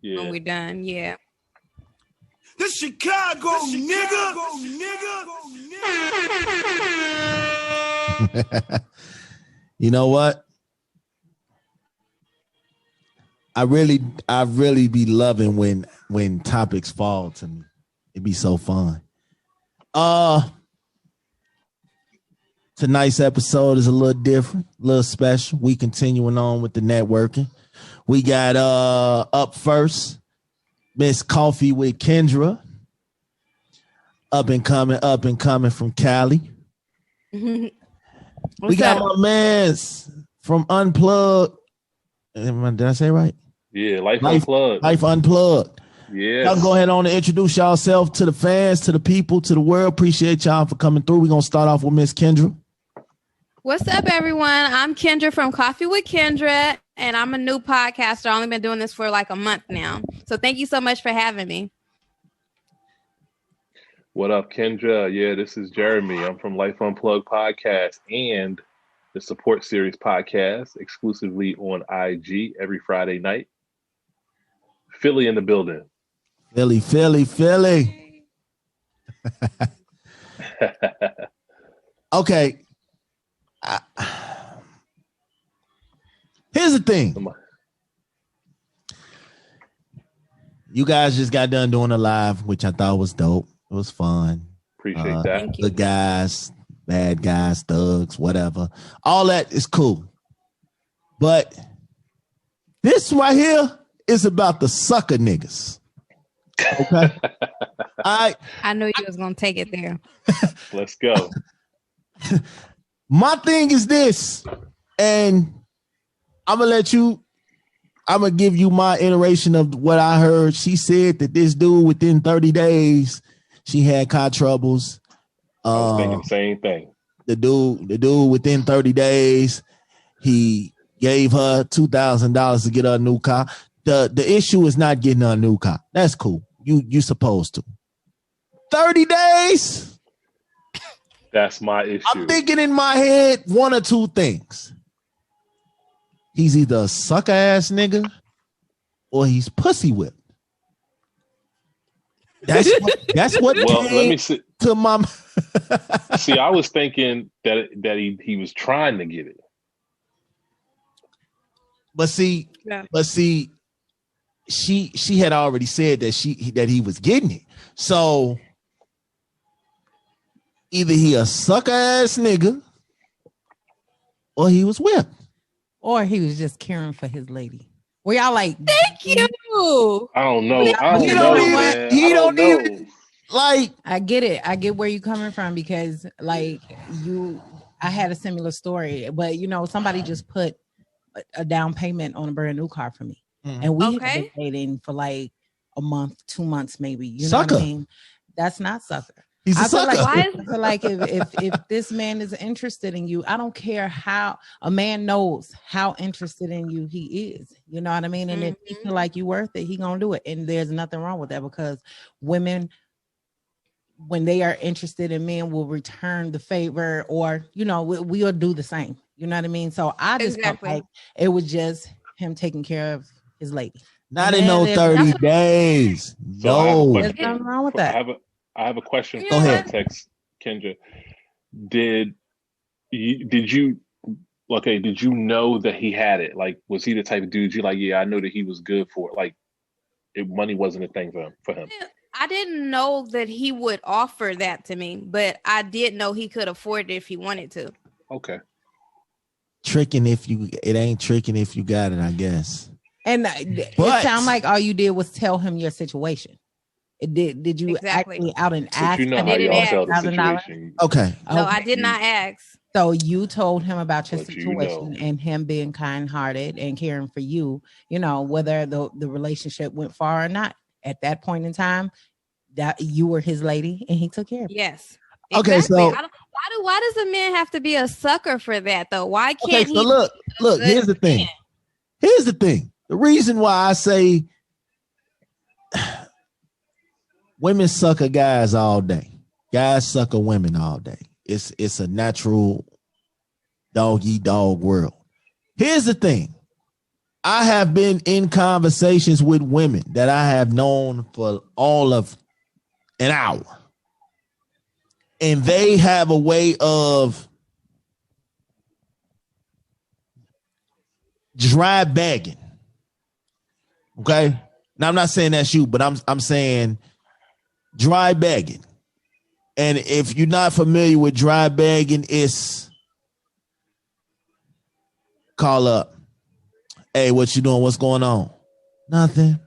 when we're done. Yeah. The Chicago nigga. You know what? I really be loving when topics fall to me. It'd be so fun. Tonight's episode is a little different, a little special. We continuing on with the networking. We got up first, Miss Coffee with Kendra. Up and coming from Cali. We got my mans from Unplugged. Did I say it right? Yeah, Life Unplugged. Life Unplugged. Yeah. Y'all go ahead on and introduce yourself to the fans, to the people, to the world. Appreciate y'all for coming through. We're going to start off with Miss Kendra. What's up, everyone? I'm Kendra from Coffee with Kendra, and I'm a new podcaster. I've only been doing this for like a month now. So thank you so much for having me. What up, Kendra? Yeah, this is Jeremy. I'm from Life Unplugged podcast and the Support Series podcast, exclusively on IG every Friday night. Philly in the building. Philly. Okay. Here's the thing. You guys just got done doing a live, which I thought was dope. It was fun. Appreciate that. Good guys, bad guys, thugs, whatever. All that is cool. But this right here is about the sucker niggas. Okay. I knew you was gonna take it there. Let's go. My thing is this, and I'm gonna give you my iteration of what I heard. She said that this dude within 30 days, she had car troubles. I was thinking the same thing. The dude within 30 days, he gave her $2,000 to get her a new car. The issue is not getting her a new car. That's cool. You supposed to. 30 days. That's my issue. I'm thinking in my head one or two things. He's either a sucker ass nigga or he's pussy whipped. That's what well, let me see. To my See, I was thinking that he was trying to get it. But see, she had already said that he was getting it. So either he a sucker ass nigga or he was whipped. Or he was just caring for his lady. Were y'all like, thank you? I don't know. He don't even like. I get it. I get where you're coming from because like I had a similar story, but somebody just put a down payment on a brand new car for me. Mm-hmm. And we had been dating for like a month, 2 months, maybe. You know what I mean? That's not sucker. He's a sucker. I feel like if this man is interested in you, I don't care how a man knows how interested in you he is. You know what I mean? And if he feel like you worth it, he gonna do it. And there's nothing wrong with that because women, when they are interested in men, will return the favor or, we'll do the same. You know what I mean? So I just felt like it was just him taking care of his lady. Not in no 30 days. No. There's nothing wrong with that. I have a question for Go ahead. context, Kendra. Did you know that he had it? Like, was he the type of dude you're like, yeah, I know that he was good for it? Like, money wasn't a thing for him. I didn't know that he would offer that to me, but I did know he could afford it if he wanted to. Okay. It ain't tricking if you got it, I guess. And it sounds like all you did was tell him your situation. Did you actually out and ask? You know how y'all tell the situation. Okay. No, I did not ask. So you told him about your situation and him being kind-hearted and caring for you, whether the relationship went far or not. At that point in time, that you were his lady and he took care of you. Yes. Okay, exactly. so why does a man have to be a sucker for that though? Why can't he? So look, here's the thing. Here's the thing. The reason why I say women sucker guys all day. Guys sucker women all day. It's a natural dog eat dog world. Here's the thing. I have been in conversations with women that I have known for all of an hour. And they have a way of dry bagging. Okay? Now I'm not saying that's you, but I'm saying dry bagging. And if you're not familiar with dry bagging, it's call up. Hey, what you doing? What's going on? Nothing.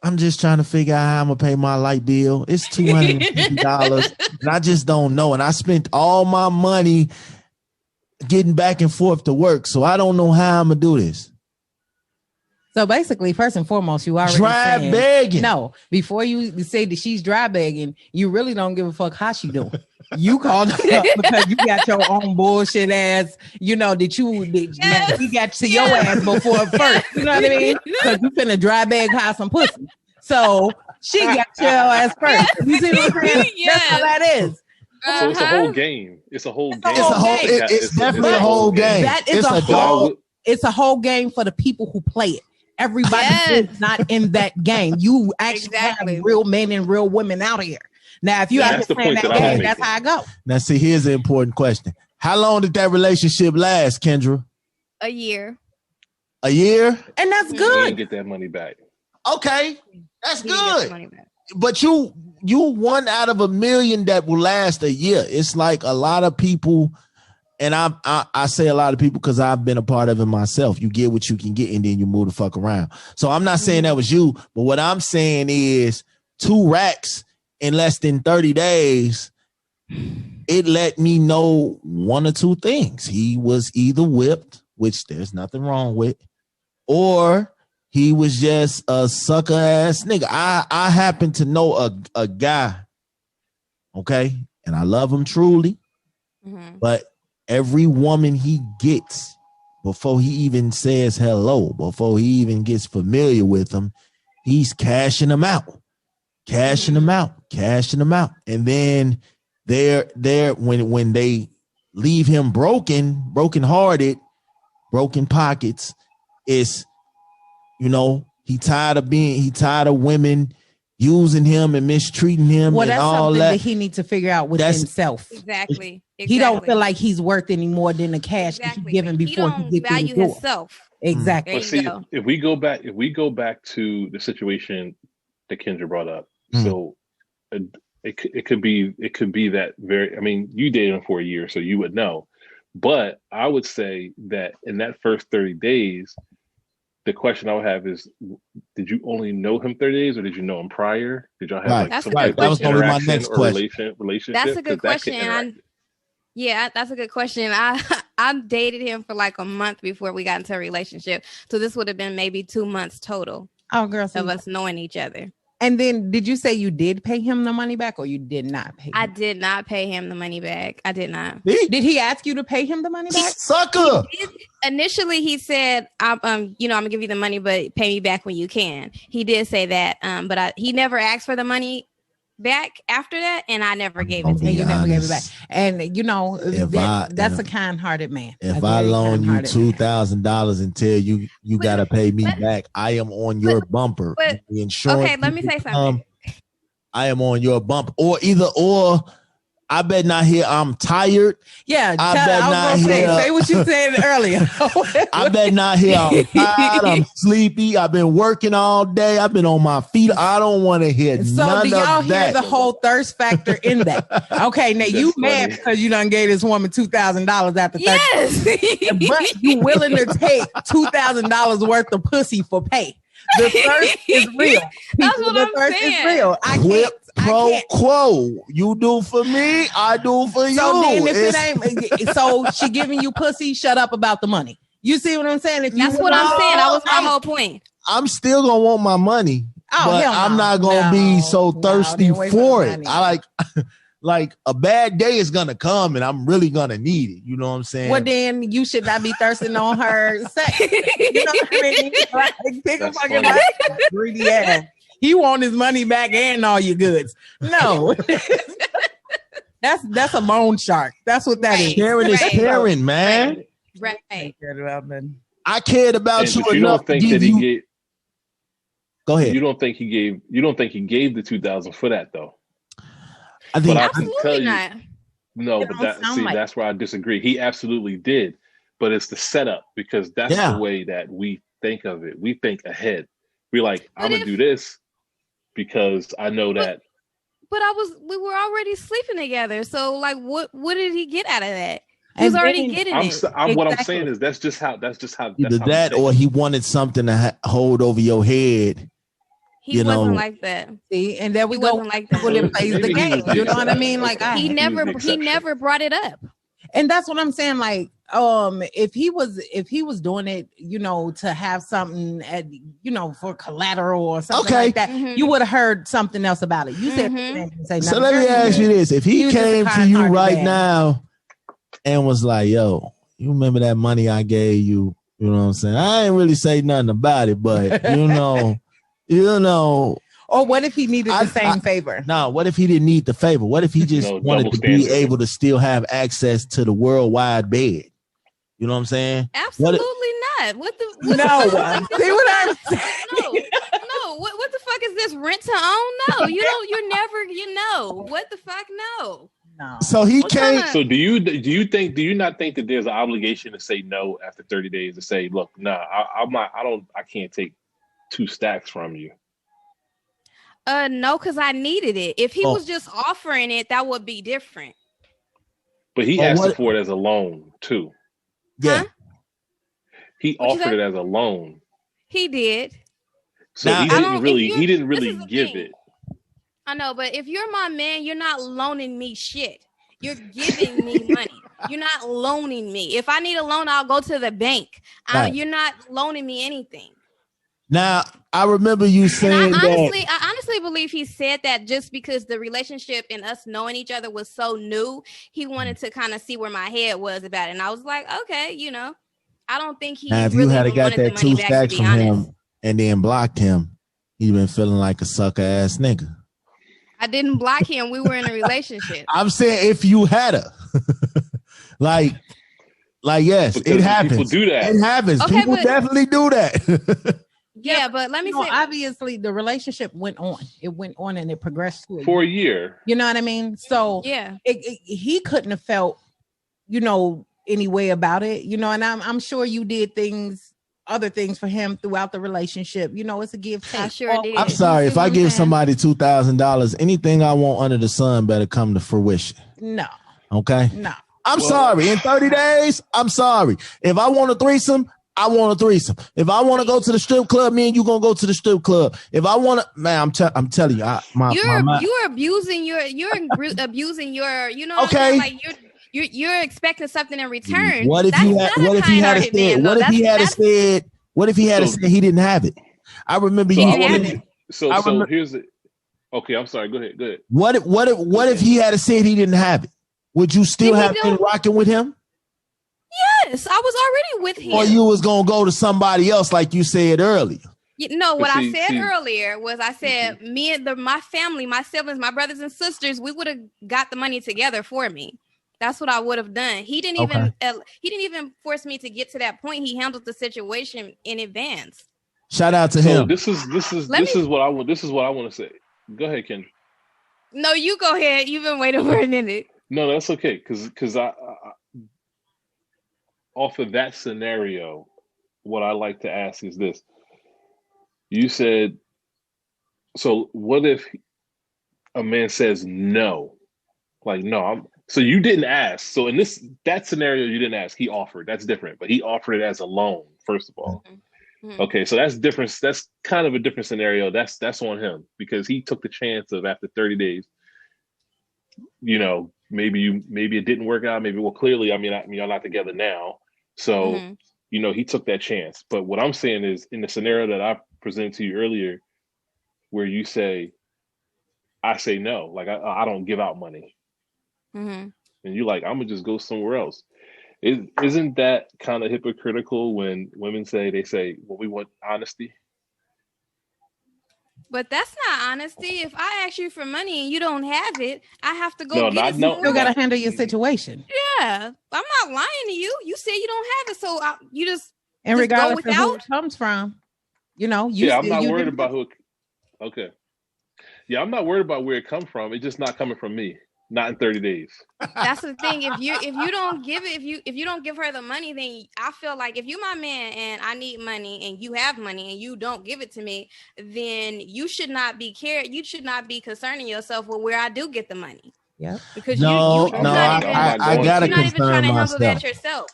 I'm just trying to figure out how I'm gonna pay my light bill. It's $250, and I just don't know. And I spent all my money getting back and forth to work, so I don't know how I'm gonna do this. So basically, first and foremost, you already dry saying, bagging. No, before you say that she's dry bagging, you really don't give a fuck how she doing. You called her up because you got your own bullshit ass. You know that we got to your ass before first. You know what I mean? Because you finna dry bag her some pussy. So she got your ass first. You see what I'm saying? That's how that is. So it's a whole game. It's a whole game. It's definitely a whole game. That is it's a whole game for the people who play it. Everybody is not in that game. You actually have real men and real women out here. Now, if you understand that game, that's how I go. Now, see, here's the important question. How long did that relationship last, Kendra? A year. A year? And that's You good. didn't get that money back. Okay. That's good. But you one out of a million that will last a year. It's like a lot of people, and I say a lot of people because I've been a part of it myself. You get what you can get and then you move the fuck around. So I'm not saying that was you, but what I'm saying is 2 racks in less than 30 days, it let me know one or two things. He was either whipped, which there's nothing wrong with, or he was just a sucker ass nigga. I happen to know a guy, okay, and I love him truly, but every woman he gets, before he even says hello, before he even gets familiar with them, he's cashing them out. And then they're when they leave him broken-hearted, broken pockets, it's, you know, he tired of women using him and mistreating him. Well, and that's all something that he needs to figure out with himself. Exactly. He don't feel like he's worth any more than the cash he's given before he gets value through the door. himself. Exactly. But see, if we go back to the situation that Kendra brought up, so it could be that very. I mean, you dated him for a year, so you would know. But I would say that in that first 30 days, the question I would have is, did you only know him 30 days, or did you know him prior? Did y'all have like some type of interaction or relationship? That's a good question. That's a good question. I dated him for like a month before we got into a relationship, so this would have been maybe 2 months total. Oh, girl, of us knowing each other. And then, did you say you did pay him the money back, or you did not pay him? I did not pay him the money back. I did not. Did he ask you to pay him the money back? Sucker. Initially, he said, I'm gonna give you the money, but pay me back when you can. He did say that, but he never asked for the money back after that, and I never gave it to him. You never gave it back. And you know, that's a kind-hearted man. If I loan you $2,000 and tell you gotta pay me back, I am on your bumper. The insurance. Okay, let me say something. I am on your bumper, or I bet not hear I'm tired. Yeah, I was gonna say what you said earlier. I bet not hear I'm tired, I'm sleepy, I've been working all day, I've been on my feet. I don't want to hear none of that. So do y'all hear the whole thirst factor in that? Okay, now you mad because you done gave this woman $2,000 after 30. Yes. But you willing to take $2,000 worth of pussy for pay. The thirst is real. That's what I'm saying. Is real. Quid Pro Quo. You do for me, I do for you. So then if it ain't, so she giving you pussy, shut up about the money. You see what I'm saying? That's what I'm saying. That was my whole point. I'm still gonna want my money, but I'm not gonna be so thirsty for it. I like a bad day is gonna come and I'm really gonna need it. You know what I'm saying? Well, then you should not be thirsting on her sex. You know what I mean? Like, pick a fucking greedy ass. He want his money back and all your goods. No. That's a loan shark. That's what that is. Sharing is caring, man. Right. I cared about you But you enough don't think to give that you. he gave. Go ahead. You don't think he gave. You don't think he gave the 2,000 for that though. I think But I can tell Absolutely you, not. no. It But don't sound like that's where I disagree. He absolutely did, but it's the setup because that's the way that we think of it. We think ahead. We're like, But I'm gonna if- do this because I know that. But we were already sleeping together. So like, what did he get out of that? He And was already then- getting it. What I'm Exactly. saying is that's just how. either that or he wanted something to hold over your head. He wasn't like that. See, and there we He go. wasn't like that. People that plays the Maybe he game. was the You know what I exception. mean? Like Okay. He was the never exception. brought it up. and that's what I'm saying. Like, if he was doing it, to have something at, for collateral or something Okay. like that, Mhm. you would have heard something else about it. You said, Mhm. didn't say So nothing. let me ask you this: if he He was just a came to you kind-hearted right man. now and was like, "Yo, you remember that money I gave you?" You know what I'm saying? I ain't really say nothing about it, but you know. Or what if he needed the same favor? No, what if he didn't need the favor? What if he just No, wanted double to be standard. able to still have access to the worldwide bed? You know what I'm saying? Absolutely not. What the No. See what I'm saying? No. What the fuck is this? Rent to own? No, you're never, what the fuck? No. No. So he What came. kinda- So do you not think that there's an obligation to say no after 30 days to say, look, I can't take 2 stacks from you. No, because I needed it. If he Oh. was just offering it, that would be different. But he Oh, asked what- for it as a loan too. Yeah. Huh? He What'd you offered say? it as a loan. He did. So Now- he I didn't don't- if really you- he didn't this really is the give thing. it. I know, but if you're my man, you're not loaning me shit. You're giving me money. You're not loaning me. If I need a loan, I'll go to the bank. Right. You're not loaning me anything. Now I remember you And saying I honestly believe he said that just because the relationship and us knowing each other was so new, he wanted to kind of see where my head was about it. And I was like, okay, I don't think he now if really you had even got wanted the that money 2 back, to stacks be from honest. him and then blocked him, he'd been feeling like a sucker ass nigga. I didn't block him. We were in a relationship. I'm saying if you had her, like yes, Because it happens. people do that. It happens. Okay, People but- definitely do that. Yeah, but let me say, obviously the relationship went on. It went on and it progressed to For a year. You know what I mean? So yeah. he couldn't have felt, any way about it. And I'm sure you did other things for him throughout the relationship. It's a give take. I sure did. I'm sorry You if see I what I'm give saying? somebody $2,000, anything I want under the sun better come to fruition. No, Okay. no. I'm Well- sorry. In 30 days, I'm sorry. If I want a threesome, I want a threesome. If I want to go to the strip club, me and you gonna go to the strip club. If I want to, man, I'm telling you, You're abusing your abusing your Okay. like you're expecting something in return. What if That's you not had? a What if he had kind-hearted said? man, though. What if he had said? What if he had So- said he didn't have it? I remember So you. I didn't wanted have to, so I so remember- here's it. Okay, I'm sorry. Go ahead. What if he had said he didn't have it? Would you still Did he have been do- rocking with him, Yes, I was already with him. or you was gonna go to somebody else like you said earlier? What I see- said see- earlier was I said me and my family, my siblings, my brothers and sisters, we would have got the money together for me. That's what I would have done. He didn't even force me to get to that point. He handled the situation in advance. Shout out to So him. this is what I want to say. Go ahead, Kendra. No, you go ahead. You've been waiting for a minute. No, that's okay. Because I off of that scenario, what I like to ask is this. You said, so what if a man says no? Like, no, so you didn't ask. So in that scenario, you didn't ask. He offered. That's different. But he offered it as a loan, first of all. Mhm. Okay, so that's different. That's kind of a different scenario. That's on him because he took the chance of after 30 days, maybe it didn't work out. Maybe, well, clearly, I mean, y'all not together now. So, Mhm. He took that chance. But what I'm saying is in the scenario that I presented to you earlier, where you say, I say no, like I don't give out money. Mhm. And you're like, I'm gonna just go somewhere else. Isn't that kind of hypocritical when women they say, well, we want honesty? But that's not honesty. If I ask you for money and you don't have it, I have to go No, get not- it. no, You somewhere. got to handle your situation. Yeah, I'm not lying to you. You said you don't have it, so you just And just go regardless of who without. it comes from, you know, I'm not worried about who. Okay. Yeah, I'm not worried about where it comes from. It's just not coming from me. Not in 30 days. That's the thing. If you don't give it, if you don't give her the money, then I feel like if you my man and I need money and you have money and you don't give it to me, then you should not be You should not be concerning yourself with where I do get the money. Yeah. Because I gotta you're not even trying to handle that yourself.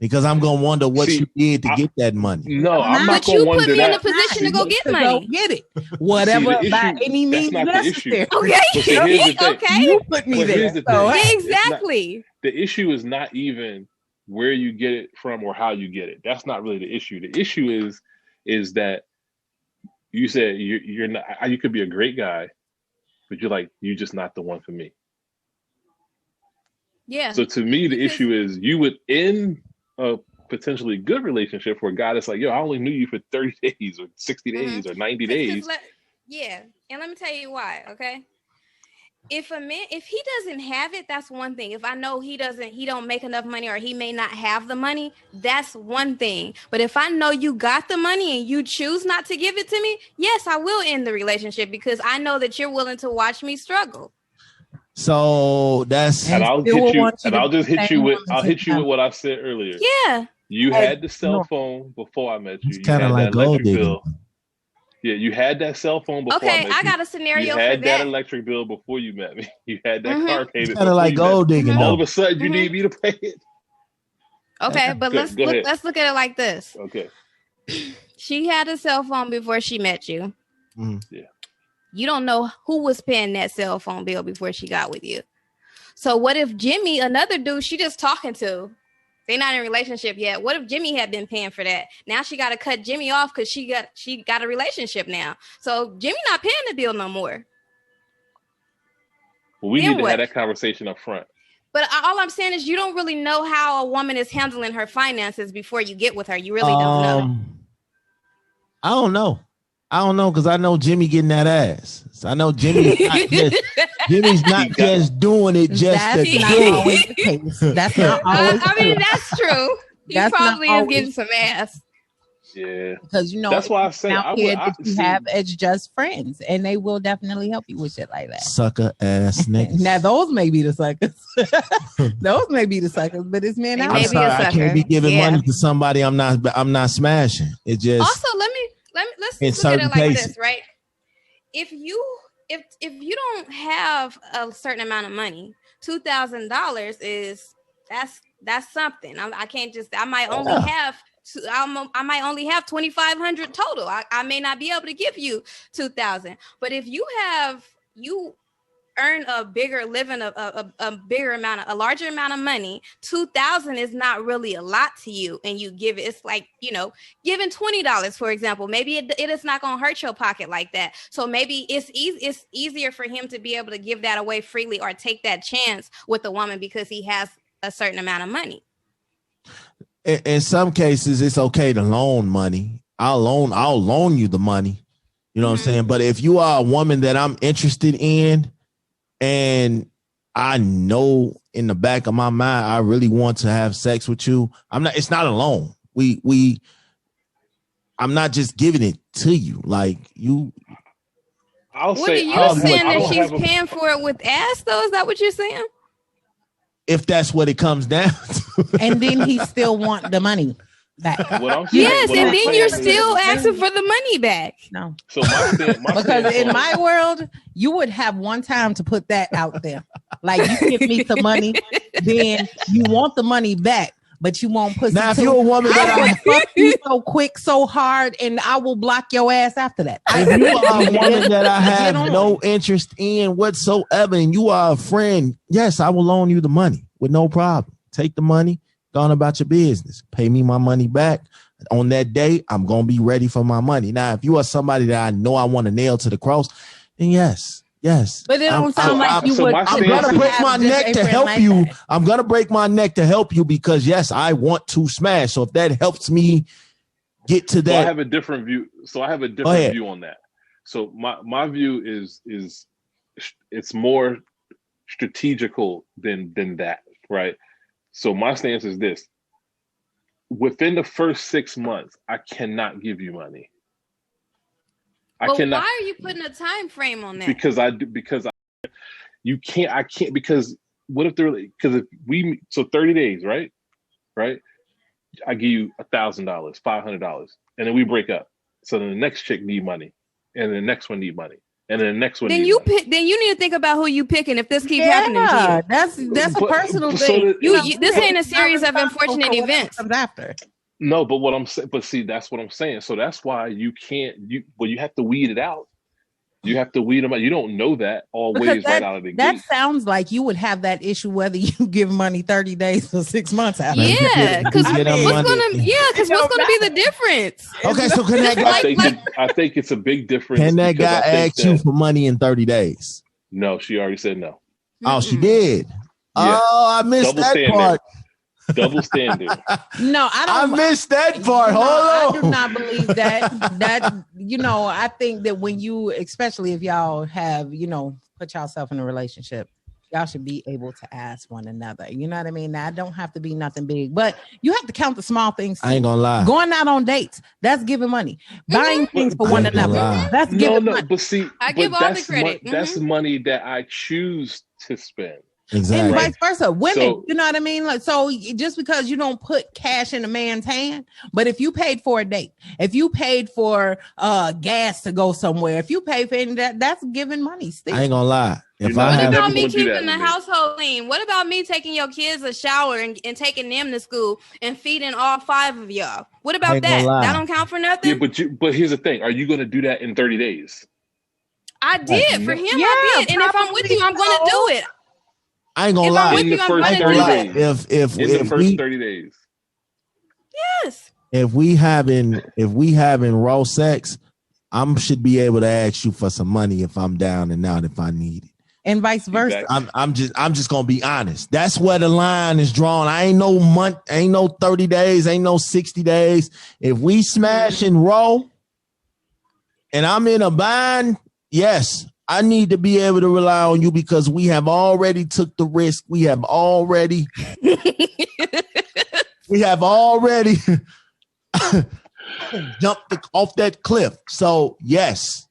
Because I'm gonna wonder what you did to get that money. No, I'm not gonna wonder that. But you put me in a position to go get money. Go get it. Whatever by any means necessary. Okay. Okay. You put me there. Exactly. The issue is not even where you get it from or how you get it. That's not really the issue. The issue is that you said you're not. You could be a great guy, but you're just not the one for me. Yeah. So to me, the issue is you would end a potentially good relationship for a guy that's like, yo, I only knew you for 30 days or 60 days or 90 days. Yeah. And let me tell you why, okay? If he doesn't have it, that's one thing. If I know he don't make enough money or he may not have the money, that's one thing. But if I know you got the money and you choose not to give it to me, yes, I will end the relationship because I know that you're willing to watch me struggle. So that's and I'll hit you and I'll just hit you with what I said earlier. Yeah. You had the cell phone before I met you. It's kind of like gold digging. Yeah, you had that cell phone before I met you. Okay, I got a scenario for that. You had that electric bill before you met me. You had that car payment. It's kind of like gold digging. All of a sudden, you need me to pay it. Okay, but let's look at it like this. Okay. She had a cell phone before she met you. Yeah. You don't know who was paying that cell phone bill before she got with you. So what if Jimmy, another dude she just talking to, they're not in a relationship yet. What if Jimmy had been paying for that? Now she got to cut Jimmy off because she got a relationship now. So Jimmy not paying the bill no more. Well, we need to have that conversation up front. But all I'm saying is you don't really know how a woman is handling her finances before you get with her. You really don't know. I don't know because I know Jimmy getting that ass. So I know Jimmy's not just doing it just to do it. That's not always I mean, that's true. He probably is getting some ass. Yeah. Because, that's why I say you have as just friends, and they will definitely help you with shit like that. Sucker ass niggas. Now, those may be the suckers. Those may be the suckers, but it's men out. I'm sorry, I can't be giving money to somebody I'm not smashing. It just also let's look at it like this, right? If you don't have a certain amount of money, $2,000 is that's something. I might only have 2,500 total. I may not be able to give you 2,000. But if you earn a larger amount of money, 2,000 is not really a lot to you, and you give it. It's like, giving $20, for example. Maybe it is not going to hurt your pocket like that. So maybe it's easier for him to be able to give that away freely or take that chance with a woman because he has a certain amount of money. In some cases, it's okay to loan money. I'll loan you the money. You know what I'm saying? But if you are a woman that I'm interested in, and I know in the back of my mind I really want to have sex with you, it's not a loan. I'm not just giving it to you. Like you. You're saying that she's paying for it with ass, though? Is that what you're saying? If that's what it comes down to. And then he still want the money back. Yes, and then you're still asking for the money back. No. So because in my world, you would have one time to put that out there. Like, you give me some money, then you want the money back, but you won't put. Now, if you're a woman I would fuck you so quick, so hard, and I will block your ass after that. If you are a woman that I have no interest in whatsoever, and you are a friend, yes, I will loan you the money with no problem. Take the money, go on about your business. Pay me my money back. On that day, I'm going to be ready for my money. Now, if you are somebody that I know I want to nail to the cross, then yes. But it don't sound like you would. I'm going to break my neck to help you. I'm going to break my neck to help you because, yes, I want to smash. So if that helps me get to that. So I have a different view. View on that. So my view is it's more strategical than that, right? So my stance is this. within the first 6 months, I cannot give you money. Why are you putting a time frame on that? Because I can't because what if because if we 30 days, right? I give you $1,000, $500, and then we break up. So then the next chick need money, and then the next one need money, and then the next one. Then you need to think about who you picking if this keeps happening to you. That's a personal thing. This ain't a series of unfortunate events. After. No, but what I'm saying, that's what I'm saying. So that's why you can't. You have to weed it out. You have to weed them out. You don't know that always right out of the gate. That sounds like you would have that issue whether you give money 30 days or 6 months after. Yeah, because what's gonna be the difference? Okay, so can that guy? I think it's a big difference. Can that guy ask you for money in 30 days? No, she already said no. Oh, she did. Yeah. Oh, I missed that part. Double standard. No, I missed that part. Hold on. I do not believe that. I think that when you, especially if y'all have, put yourself in a relationship, y'all should be able to ask one another. You know what I mean? Now, it don't have to be nothing big, but you have to count the small things too. I ain't gonna lie. Going out on dates, that's giving money. Buying things for one another, that's giving money. But see, I give all the credit. That's money that I choose to spend. Exactly. And vice versa. Women, you know what I mean? Like, so just because you don't put cash in a man's hand, but if you paid for a date, if you paid for gas to go somewhere, if you pay for any of that, that's giving money still. I ain't gonna lie. What about me keeping the household clean? What about me taking your kids a shower and taking them to school and feeding all 5 of y'all? What about that? That don't count for nothing? Yeah, but here's the thing. Are you gonna do that in 30 days? I did. For him, I did. And if I'm with you, I'm gonna do it. I ain't gonna lie. In the first 30 days. If the first 30 days. Yes. If we having raw sex, I should be able to ask you for some money if I'm down and out if I need it. And vice versa. Exactly. I'm just gonna be honest. That's where the line is drawn. I ain't no month, ain't no 30 days, ain't no 60 days. If we smash and roll and I'm in a bind, yes. I need to be able to rely on you because we have already took the risk. We have already jumped off that cliff. So yes,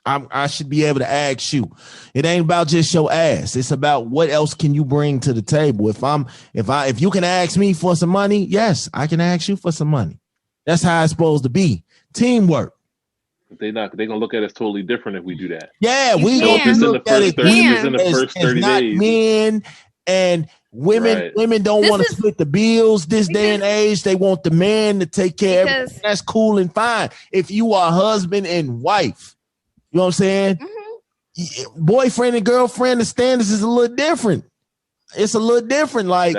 I should be able to ask you. It ain't about just your ass. It's about what else can you bring to the table. If you can ask me for some money, yes, I can ask you for some money. That's how it's supposed to be. Teamwork. They're gonna look at us totally different if we do that. Yeah, we gonna look at it. In the first 30 days. Men and women, Right. Women don't want to split the bills this day and age. They want the man to take care of everything. That's cool and fine. If you are husband and wife, you know what I'm saying? Mm-hmm. Boyfriend and girlfriend, the standards is a little different. It's a little different. Like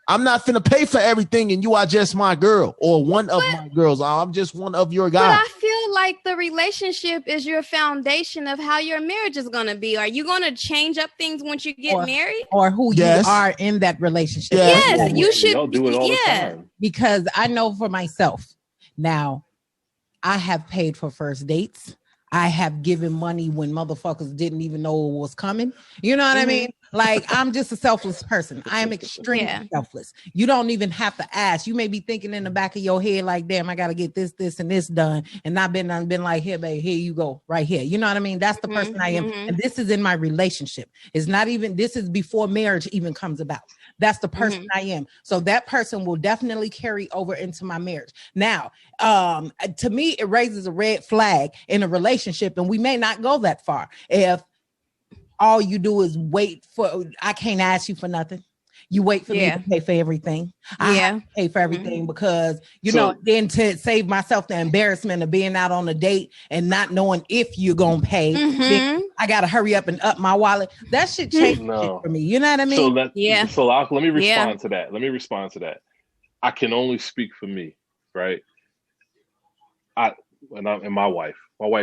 I'm not finna pay for everything and you are just my girl or one of my girls. I'm just one of your guys. But I feel like the relationship is your foundation of how your marriage is going to be. Are you going to change up things once you get married? Or who you are in that relationship? Yes, you should. Y'all do it all the time. Because I know for myself, now I have paid for first dates. I have given money when motherfuckers didn't even know it was coming. You know what I mean? Like, I'm just a selfless person. I am extremely selfless. You don't even have to ask. You may be thinking in the back of your head, like, damn, I got to get this, and this done. And I've been like, here, babe, here you go, right here. You know what I mean? That's the person I am. And this is in my relationship. It's not even, this is before marriage even comes about. That's the person I am. So that person will definitely carry over into my marriage. Now, to me, it raises a red flag in a relationship, and we may not go that far if all you do is wait for, I can't ask you for nothing. You wait for me to pay for everything. I have to pay for everything because, you know, then to save myself the embarrassment of being out on a date and not knowing if you're going to pay, then I got to hurry up and up my wallet. That shit changed shit for me. You know what I mean? So let me respond to that. Let me respond to that. I can only speak for me, right? And my wife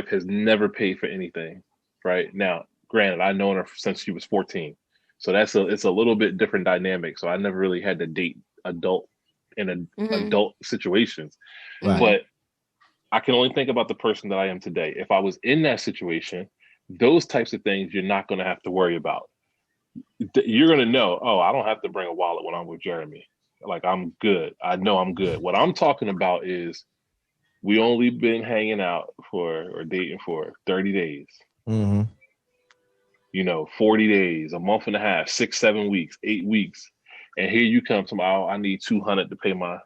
has never paid for anything, right? Now, granted, I've known her since she was 14. So it's a little bit different dynamic. So I never really had to date adult situations. Right. But I can only think about the person that I am today. If I was in that situation, those types of things you're not going to have to worry about. You're going to know, oh, I don't have to bring a wallet when I'm with Jeremy. Like I'm good. I know I'm good. What I'm talking about is we only been hanging out or dating for 30 days. Mm-hmm. 40 days, a month and a half, 6, 7 weeks, 8 weeks. And here you come tomorrow. I need $200 to pay my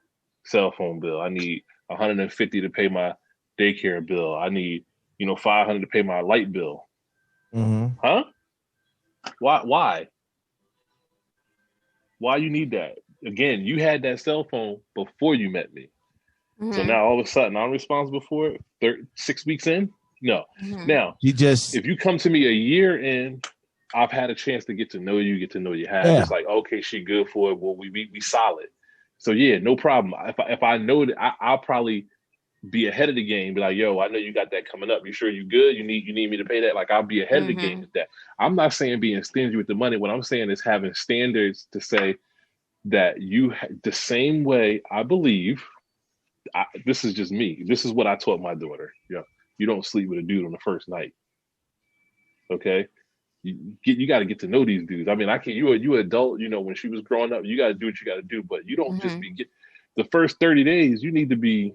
cell phone bill. I need $150 to pay my daycare bill. I need, $500 to pay my light bill. Mm-hmm. Huh? Why? Why you need that? Again, you had that cell phone before you met me. Mm-hmm. So now all of a sudden I'm responsible for it 6 weeks in? No. Mm-hmm. Now, if you come to me a year in, I've had a chance to get to know you, get to know your habits. It's like, okay, she good for it. Well, we solid. So yeah, no problem. If I know that, I'll probably be ahead of the game. Be like, yo, I know you got that coming up. You sure you good? You need me to pay that? Like, I'll be ahead of the game with that. I'm not saying being stingy with the money. What I'm saying is having standards to say that the same way I believe. This is just me. This is what I taught my daughter. You don't sleep with a dude on the first night. Okay. You got to get to know these dudes. I mean, you adult, when she was growing up, you got to do what you got to do, but you don't just the first 30 days, you need to be,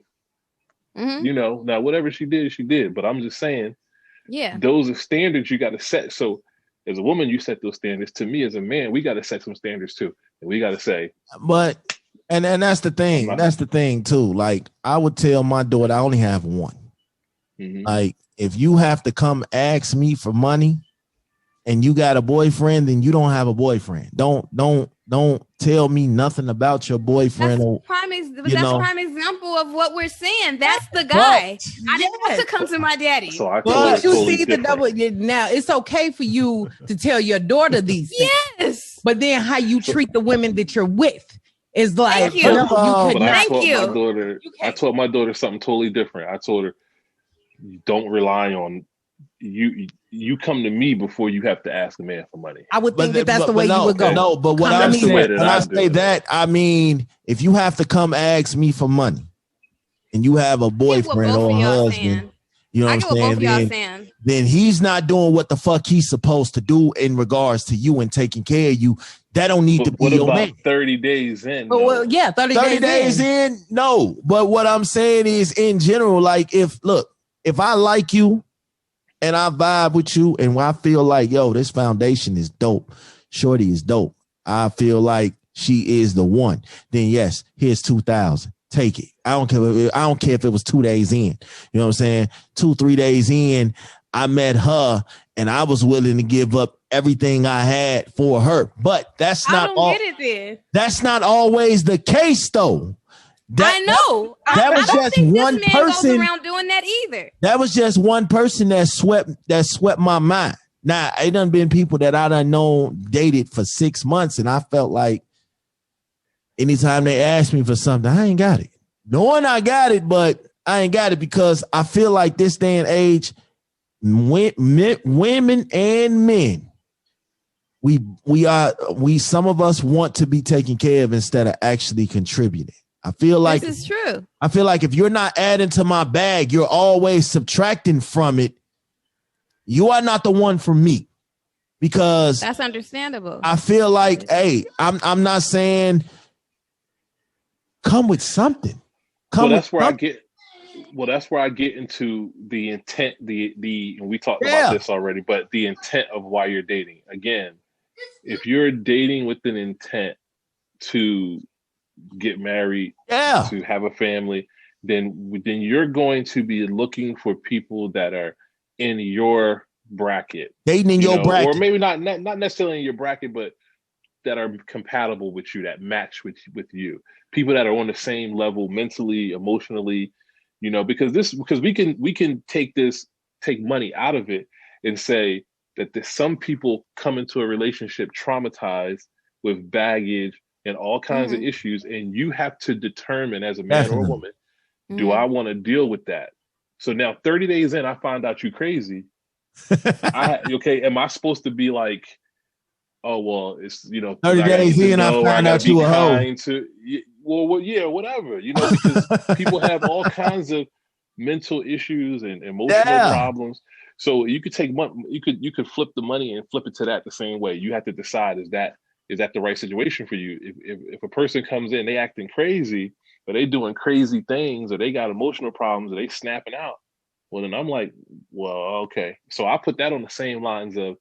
now whatever she did, but I'm just saying, those are standards you got to set. So as a woman, you set those standards. To me, as a man, we got to set some standards too. And we got to say, but, and that's the thing. That's the thing too. Like I would tell my daughter, I only have one. Mm-hmm. Like if you have to come ask me for money, and you got a boyfriend, then you don't have a boyfriend. Don't tell me nothing about your boyfriend. That's prime example of what we're saying. That's the guy. I didn't want to come to my daddy. So I but you see the double. Now it's okay for you to tell your daughter these things. Yes. But then how you treat the women that you're with is like, thank you. I taught my daughter something totally different. I told her, don't rely on you come to me before you have to ask a man for money. I would think that's the way you would go. No, but what I'm saying, when I say that, I mean, if you have to come ask me for money and you have a boyfriend or a husband, you know what I'm saying? Then he's not doing what the fuck he's supposed to do in regards to you and taking care of you. That don't need to be your man. 30 days in? Well, yeah, 30 days in. No, but what I'm saying is in general, like if I like you, and I vibe with you, and I feel like, yo, this foundation is dope. Shorty is dope. I feel like she is the one. Then yes, here's 2,000. Take it. I don't care if it was 2 days in. You know what I'm saying? 2-3 days in, I met her, and I was willing to give up everything I had for her. But that's not That's not always the case, though. I know. That was just one person goes around doing that either. That was just one person that swept my mind. Now, it done been people that I done known dated for 6 months, and I felt like anytime they asked me for something, I ain't got it. Knowing I got it, but I ain't got it because I feel like this day and age, women and men, some of us want to be taken care of instead of actually contributing. I feel like this is true. I feel like if you're not adding to my bag, you're always subtracting from it. You are not the one for me, because that's understandable. I feel like, hey, I'm not saying come with something. That's where I get into the intent. And we talked about this already, but the intent of why you're dating. Again, if you're dating with an intent to get married, to have a family, then you're going to be looking for people that are in your bracket, dating in your bracket, or maybe not necessarily in your bracket, but that are compatible with you, that match with you. People that are on the same level mentally, emotionally, because we can take money out of it and say that there's some people come into a relationship traumatized with baggage and all kinds of issues, and you have to determine as a man or a woman, do I want to deal with that? So now 30 days in, I find out you crazy. Am I supposed to be like, oh, well, it's, 30 days in, I find out you a hoe. Well, yeah, whatever, because people have all kinds of mental issues and emotional problems. So you could take money, you could flip the money and flip it to that the same way. You have to decide, is is that the right situation for you? If a person comes in, they acting crazy, or they doing crazy things, or they got emotional problems, or they snapping out, well, then I'm like, well, okay. So I put that on the same lines of,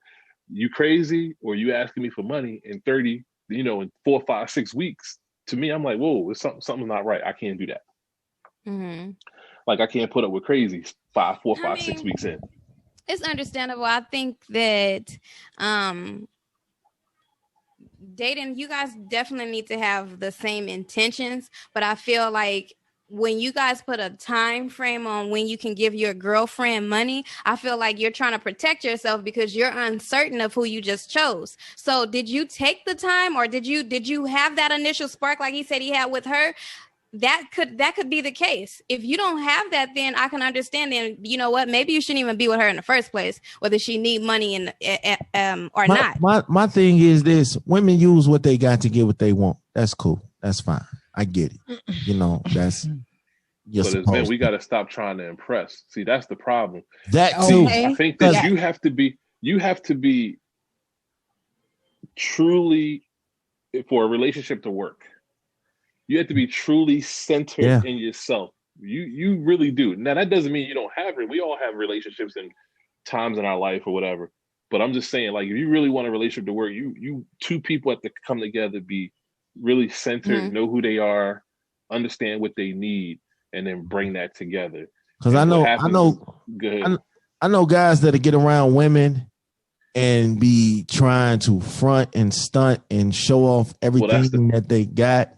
you crazy, or you asking me for money in 30, in 4, 5, 6 weeks. To me, I'm like, whoa, it's something's not right. I can't do that. Mm-hmm. Like, I can't put up with crazy 4, 5, 6 weeks in. It's understandable. I think that dating, you guys definitely need to have the same intentions, but I feel like when you guys put a time frame on when you can give your girlfriend money, I feel like you're trying to protect yourself because you're uncertain of who you just chose. So did you take the time, or did you have that initial spark like he said he had with her? That could be the case. If you don't have that, then I can understand. Then you know what? Maybe you shouldn't even be with her in the first place, whether she need money or not. My thing is this: women use what they got to get what they want. That's cool. That's fine. I get it. That's. But as men, we got to stop trying to impress. See, that's the problem. That too. I think that you have to be truly, for a relationship to work, you have to be truly centered in yourself. You really do. Now, that doesn't mean you don't have it. We all have relationships and times in our life or whatever. But I'm just saying, like, if you really want a relationship to work, you two people have to come together, be really centered, know who they are, understand what they need, and then bring that together. Because I know guys that get around women and be trying to front and stunt and show off everything that they got.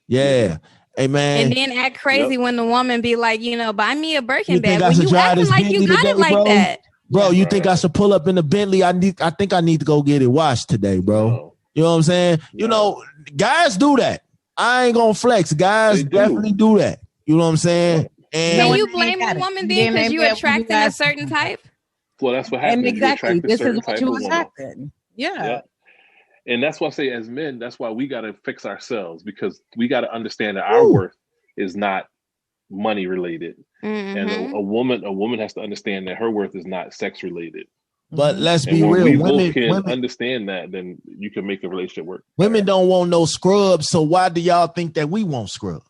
Yeah. Hey, man. And then act crazy when the woman be like, buy me a Birkin bag. When you acting like you got it like that. Bro, you think I should pull up in the Bentley? I think I need to go get it washed today, bro. No. You know what I'm saying? No. Guys do that. I ain't gonna flex. Guys definitely do that. You know what I'm saying? And can you blame a woman then because you attracting a certain type? Well, that's what happens. And exactly, this is what you attracted. Yeah. And that's why I say, as men, that's why we got to fix ourselves, because we got to understand that our worth is not money related. Mm-hmm. And a woman has to understand that her worth is not sex related. But let's be real. We both can understand that, then you can make a relationship work. Women don't want no scrubs, so why do y'all think that we want scrubs?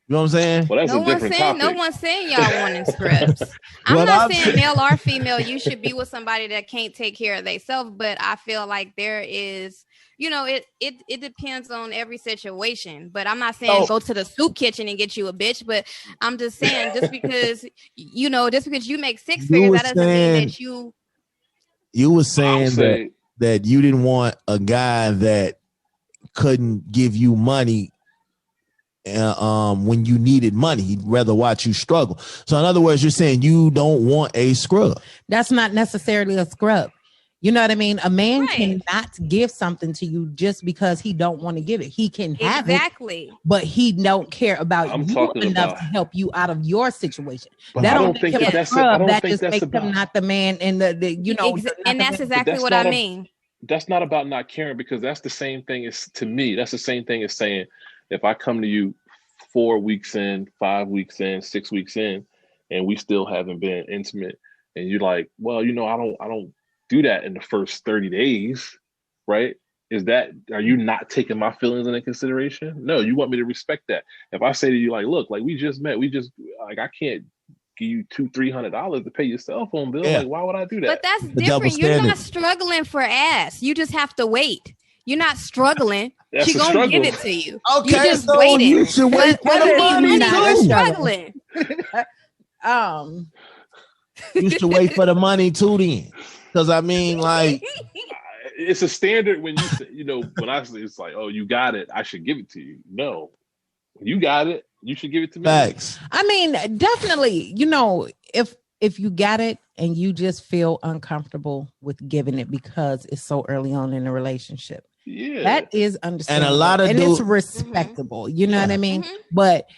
You know what I'm saying? Well, that's a different topic. No one's saying y'all wanting scrubs. I'm not saying male or female, you should be with somebody that can't take care of themselves, but I feel like there is, it depends on every situation. But I'm not saying go to the soup kitchen and get you a bitch, but I'm just saying just because you make six figures, that doesn't mean that you. You were saying that you didn't want a guy that couldn't give you money when you needed money. He'd rather watch you struggle. So in other words, you're saying you don't want a scrub. That's not necessarily a scrub. You know what I mean? A man cannot give something to you just because he don't want to give it. He can have it, but he don't care about you enough to help you out of your situation. But that don't think that's that just makes him not the man and and that's exactly what I mean. That's not about not caring, because that's the same thing as, to me, that's the same thing as saying, if I come to you 4 weeks in, 5 weeks in, 6 weeks in, and we still haven't been intimate, and you're like, well, I don't do that in the first 30 days, right? Are you not taking my feelings into consideration? No, you want me to respect that. If I say to you, like, look, like, we just met, I can't give you $200-$300 to pay your cell phone bill. Yeah. Like, why would I do that? But that's different. You're not struggling for ass. You just have to wait. You're not struggling. She gonna give it to you. Okay, you just waiting. You should wait for the money too. Struggling. You should wait for the money too, then, because I mean, like, it's a standard when when I say, it's like, oh, you got it, I should give it to you. No, you got it, you should give it to me. Facts. I mean, definitely. If you got it and you just feel uncomfortable with giving it because it's so early on in the relationship. Yeah, that is understandable. And a lot of it's respectable. You know what I mean? Mm-hmm. But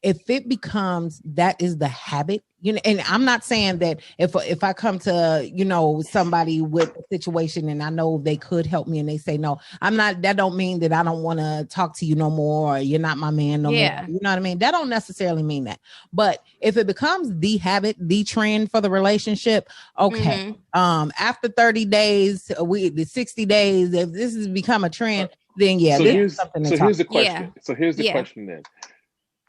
if it becomes that is the habit, you know, and I'm not saying that if I come to, you know, somebody with a situation and I know they could help me and they say no, I'm not, that don't mean that I don't want to talk to you no more, or you're not my man no more. You know what I mean? That don't necessarily mean that. But if it becomes the habit, the trend for the relationship, okay. After 30 days, the 60 days, if this has become a trend, then yeah, so this here's is something to so talk here's the about. question. So here's the question then.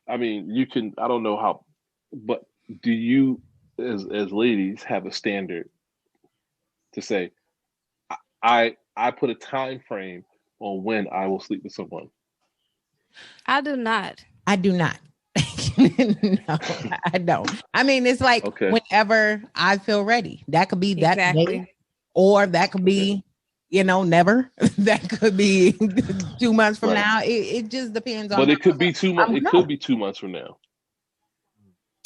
I mean, you can, I don't know how, but do you as ladies have a standard to say, I put a time frame on when I will sleep with someone? I do not. No, I don't. I mean, it's like whenever I feel ready. That could be that day, or that could be, you know, never. That could be 2 months from now. It just depends on. But it could be 2 months. It could be 2 months from now.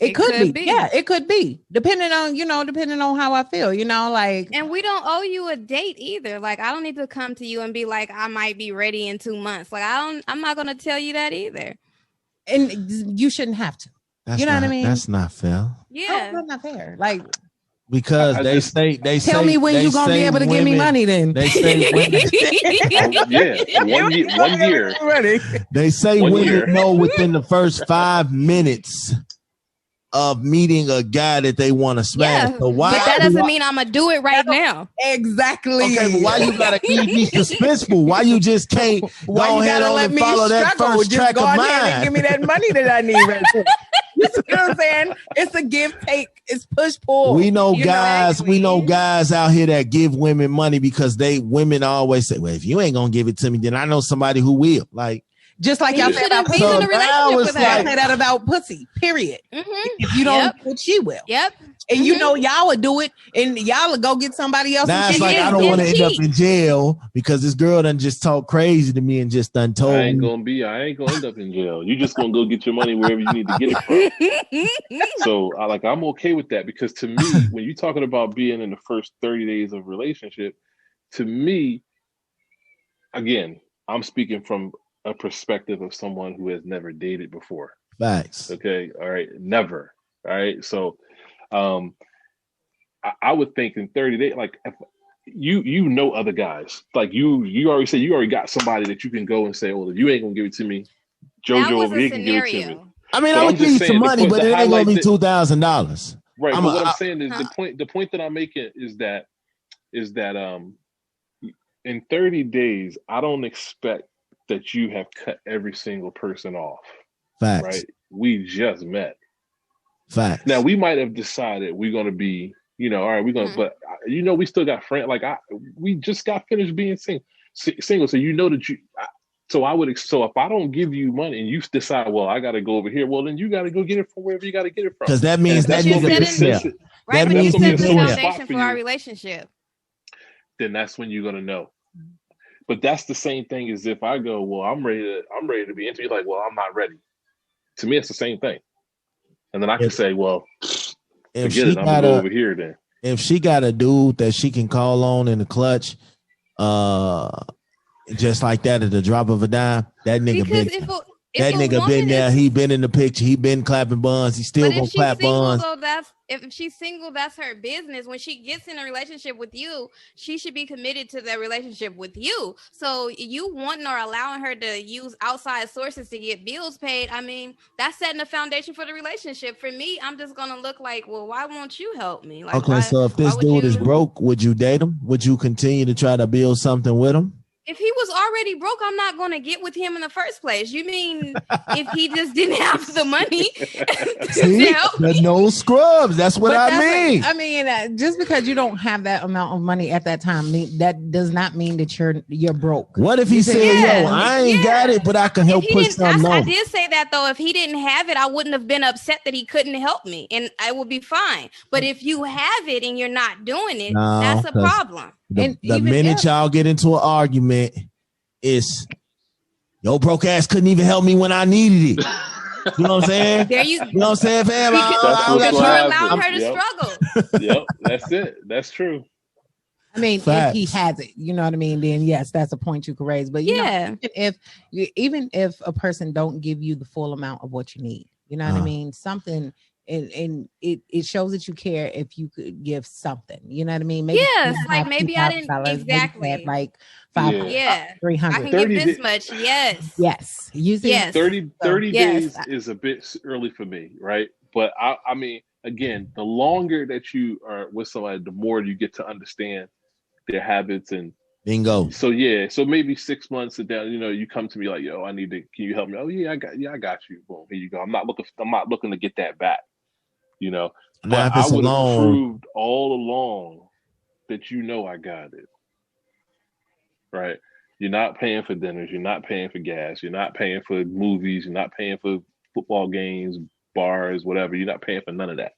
It could be. Yeah, it could be. Depending on how I feel, you know, like. And we don't owe you a date either. Like, I don't need to come to you and be like, I might be ready in 2 months. Like, I'm not going to tell you that either. And you shouldn't have to. You know what I mean? That's not fair. Yeah. That's not fair. Like, because they say tell me when you're gonna be able to give me money then. They say women, 1 year. They say women know within the first 5 minutes of meeting a guy that they want to smash. Yeah, so why? But that doesn't mean I'm gonna do it right now. Exactly. Okay, but why you gotta keep me suspenseful? Why you just can't go ahead and follow that first track of mine? Give me that money that I need right now. You see what I'm saying? It's a give take. It's push pull. We know guys. We know guys out here that give women money because women always say, "Well, if you ain't gonna give it to me, then I know somebody who will." Like. Just like y'all said about pussy. Y'all say that about pussy, period. If you don't do it, she will. And you know y'all would do it, and y'all would go get somebody else. Now it's like I don't want to end up in jail because this girl done just talk crazy to me and just done told I ain't gonna end up in jail. You just gonna go get your money wherever you need to get it from. So I'm okay with that, because to me, when you're talking about being in the first 30 days of relationship, to me, again, I'm speaking from a perspective of someone who has never dated before. Facts. Okay. All right. Never. All right. So, I would think in 30 days, like if you know other guys, like you already said, you already got somebody that you can go and say, well, if you ain't gonna give it to me, JoJo over here can give it to me. I mean, I would give you some money, but it ain't gonna be $2,000. Right. But what I'm saying is the point that I'm making is that in 30 days, I don't expect that you have cut every single person off. Facts. Right? We just met. Facts. Now we might have decided we're going to be, all right, we're going to, but we still got friends. Like we just got finished being single. So that so if I don't give you money and you decide, well, I got to go over here, well, then you got to go get it from wherever you got to get it from. Because that means that nigga right, but you set the foundation for our relationship. Then that's when you're going to know. But that's the same thing as if I go, well, I'm ready to be into you. Like, well, I'm not ready. To me, it's the same thing. And then I can say, well, forget it. I'm gonna go over here then. If she got a dude that she can call on in the clutch, just like that at the drop of a dime, that nigga been there. He been in the picture. He been clapping buns. He still gonna clap buns. If she's single, that's her business. When she gets in a relationship with you, she should be committed to that relationship with you. So you wanting or allowing her to use outside sources to get bills paid, I mean, that's setting the foundation for the relationship. For me, I'm just gonna look like, well, why won't you help me? Like, okay, so if this dude is broke, would you date him? Would you continue to try to build something with him? If he was already broke, I'm not going to get with him in the first place. You mean if he just didn't have the money? See, there's no scrubs. That's what I mean. Just because you don't have that amount of money at that time, that does not mean that you're broke. What if he said, yo, I ain't got it, but I can help put something on? I did say that, though. If he didn't have it, I wouldn't have been upset that he couldn't help me, and I would be fine. But if you have it and you're not doing it, that's a problem. The minute y'all get into an argument, it's yo broke ass couldn't even help me when I needed it. You know what I'm saying? You know what I'm saying, fam? Because you allowed her to struggle. Yep, that's it. That's true. I mean, if he has it, you know what I mean, then yes, that's a point you can raise. But you know, even if a person don't give you the full amount of what you need, You know what I mean? Something, and it shows that you care if you could give something. You know what I mean? Maybe yes, like maybe I didn't exactly like 500, yeah. 300. I can give this much. Yes. You see, yes. 30 days is a bit early for me, right? But I mean, again, the longer that you are with somebody, the more you get to understand their habits and bingo. So so maybe 6 months down, you come to me like, yo, can you help me? Oh yeah, I got you. Boom, here you go. I'm not looking to get that back, Now, but if it's I would have alone, proved all along that I got it. Right? You're not paying for dinners, you're not paying for gas, you're not paying for movies, you're not paying for football games, bars, whatever. You're not paying for none of that.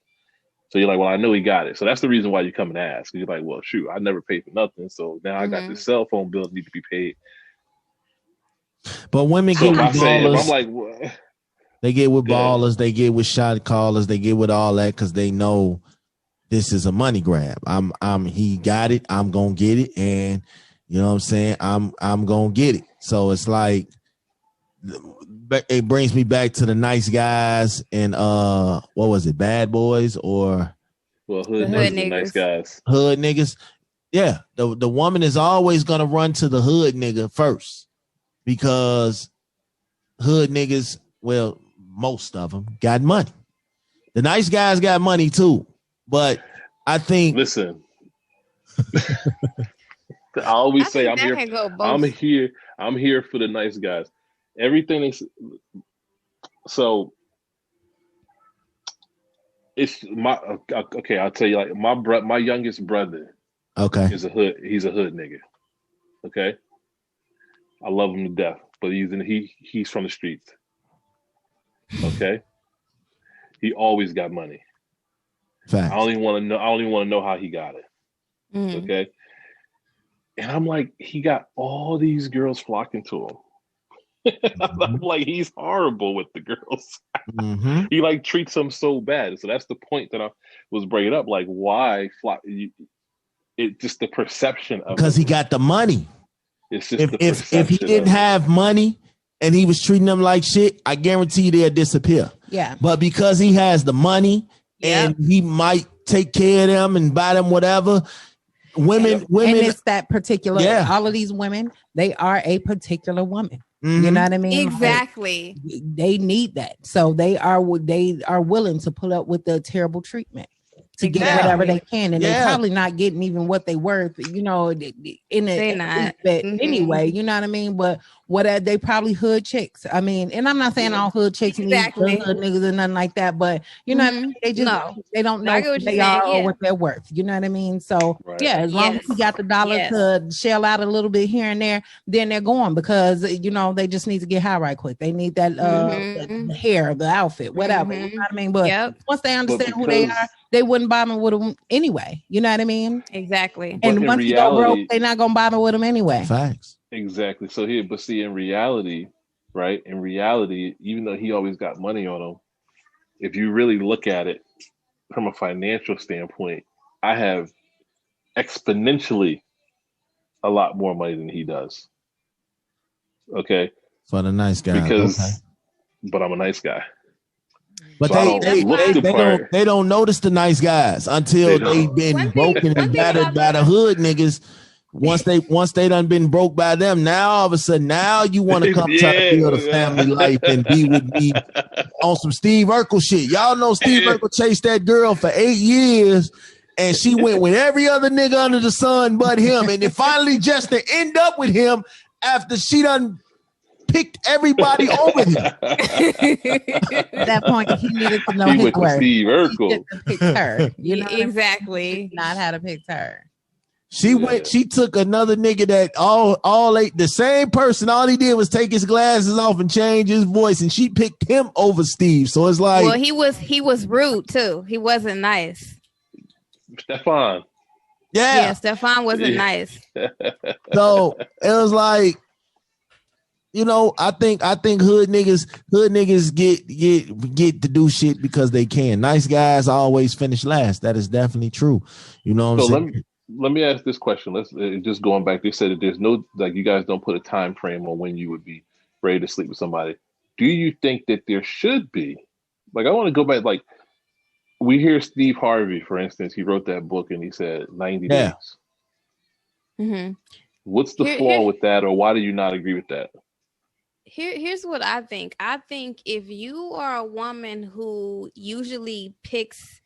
So you're like, well, I know he got it. So that's the reason why you come and ask. You're like, well, shoot, I never paid for nothing. So now I got this cell phone bill that need to be paid. But women get with ballers. I'm like, what? They get with ballers. They get with shot callers. They get with all that because they know this is a money grab. He got it. I'm gonna get it, and you know what I'm saying. I'm gonna get it. So it's like it brings me back to the nice guys and what was it, Bad Boys or hood niggas, nice guys, hood niggas. Yeah, the woman is always gonna run to the hood nigga first because hood niggas, well, most of them got money. The nice guys got money too, but I think. Listen, I always say I'm here. I'm here for the nice guys. Everything is so. It's my okay. I'll tell you, like my youngest brother. Okay, is a hood. He's a hood nigga. Okay, I love him to death, but he's from the streets. Okay, he always got money. Facts. I only want to know how he got it. Okay, and I'm like, he got all these girls flocking to him. I'm like, he's horrible with the girls. He like treats them so bad. So that's the point that I was bringing up. Like, why flock? It just the perception of because he got the money. It's just if he didn't have money and he was treating them like shit, I guarantee they'll disappear. Yeah. But because he has the money and he might take care of them and buy them whatever. Women, and it's that particular. Yeah. All of these women, they are a particular woman. You know what I mean? Exactly. Like, they need that, so they are willing to put up with the terrible treatment to get whatever they can, and they're probably not getting even what they worth. You know, anyway. You know what I mean? But they probably hood chicks. I mean, and I'm not saying all hood chicks need hood niggas or nothing like that, but you know, what I mean? They just they don't know who they are or what they're worth. You know what I mean? So as long as you got the dollar to shell out a little bit here and there, then they're going because you know they just need to get high right quick. They need that the hair, the outfit, whatever. You know what I mean? But once they understand who they are, they wouldn't bother with them anyway. You know what I mean? Exactly. And once you go broke, they're not gonna bother with them anyway. Facts. Exactly. So in reality, right? In reality, even though he always got money on him, if you really look at it from a financial standpoint, I have exponentially a lot more money than he does. Okay. For the nice guy. But I'm a nice guy. But so they don't notice the nice guys until they've been broken and battered by the hood niggas. Once they done been broke by them, now all of a sudden now you want to come try to build a family life and be with me on some Steve Urkel shit. Y'all know Steve Urkel chased that girl for 8 years and she went with every other nigga under the sun but him, and then finally just to end up with him after she done picked everybody over him. At that point, he needed to know his worth. Steve Urkel. He to pick her. You know exactly. Not how to pick her. She took another nigga that the same person. All he did was take his glasses off and change his voice, and she picked him over Steve. So it's like, well, he was rude too. He wasn't nice. Stefan. Yeah, Stefan wasn't nice. So it was like, you know, I think hood niggas get to do shit because they can. Nice guys always finish last. That is definitely true. You know what I'm saying? Let me ask this question. Let's just going back. They said that there's no, like, you guys don't put a time frame on when you would be ready to sleep with somebody. Do you think that there should be Like I want to go back. Like we hear Steve Harvey, for instance, he wrote that book and he said 90 days. Mm-hmm. What's the flaw with that, or why do you not agree with that? Here's what I think. I think if you are a woman who usually picks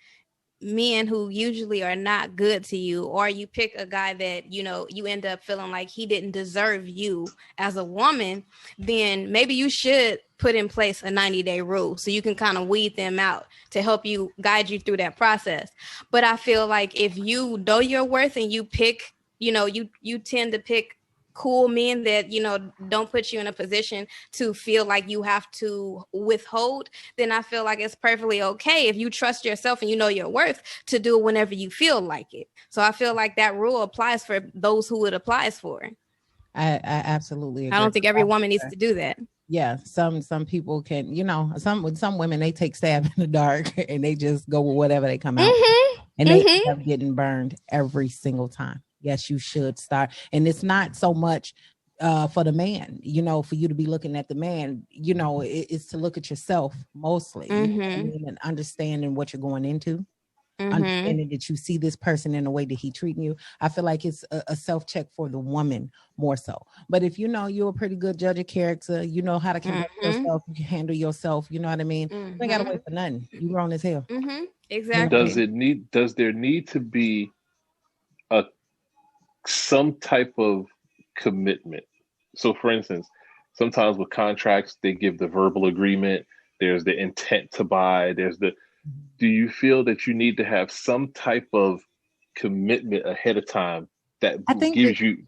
men who usually are not good to you, or you pick a guy that, you know, you end up feeling like he didn't deserve you as a woman, then maybe you should put in place a 90-day rule so you can kind of weed them out to help you guide you through that process. But I feel like if you know your worth and you pick, you know, you tend to pick cool men that, you know, don't put you in a position to feel like you have to withhold, then I feel like it's perfectly okay if you trust yourself and you know your worth to do it whenever you feel like it. So I feel like that rule applies for those who it applies for. I absolutely agree. I don't think every woman needs to do that. Yeah, some people can, you know, some women, they take stab in the dark and they just go with whatever they come out and they end up getting burned every single time. Yes, you should start. And it's not so much for the man, you know, for you to be looking at the man, you know, it's to look at yourself mostly, you know what I mean? And understanding what you're going into, understanding that you see this person in the way that he treating you. I feel like it's a self-check for the woman more so. But if you know you're a pretty good judge of character, you know how to conduct yourself, you can handle yourself, you know what I mean? You ain't gotta wait for nothing. You grown as hell. Exactly. Does there need to be some type of commitment? So for instance, sometimes with contracts, they give the verbal agreement, there's the intent to buy, do you feel that you need to have some type of commitment ahead of time that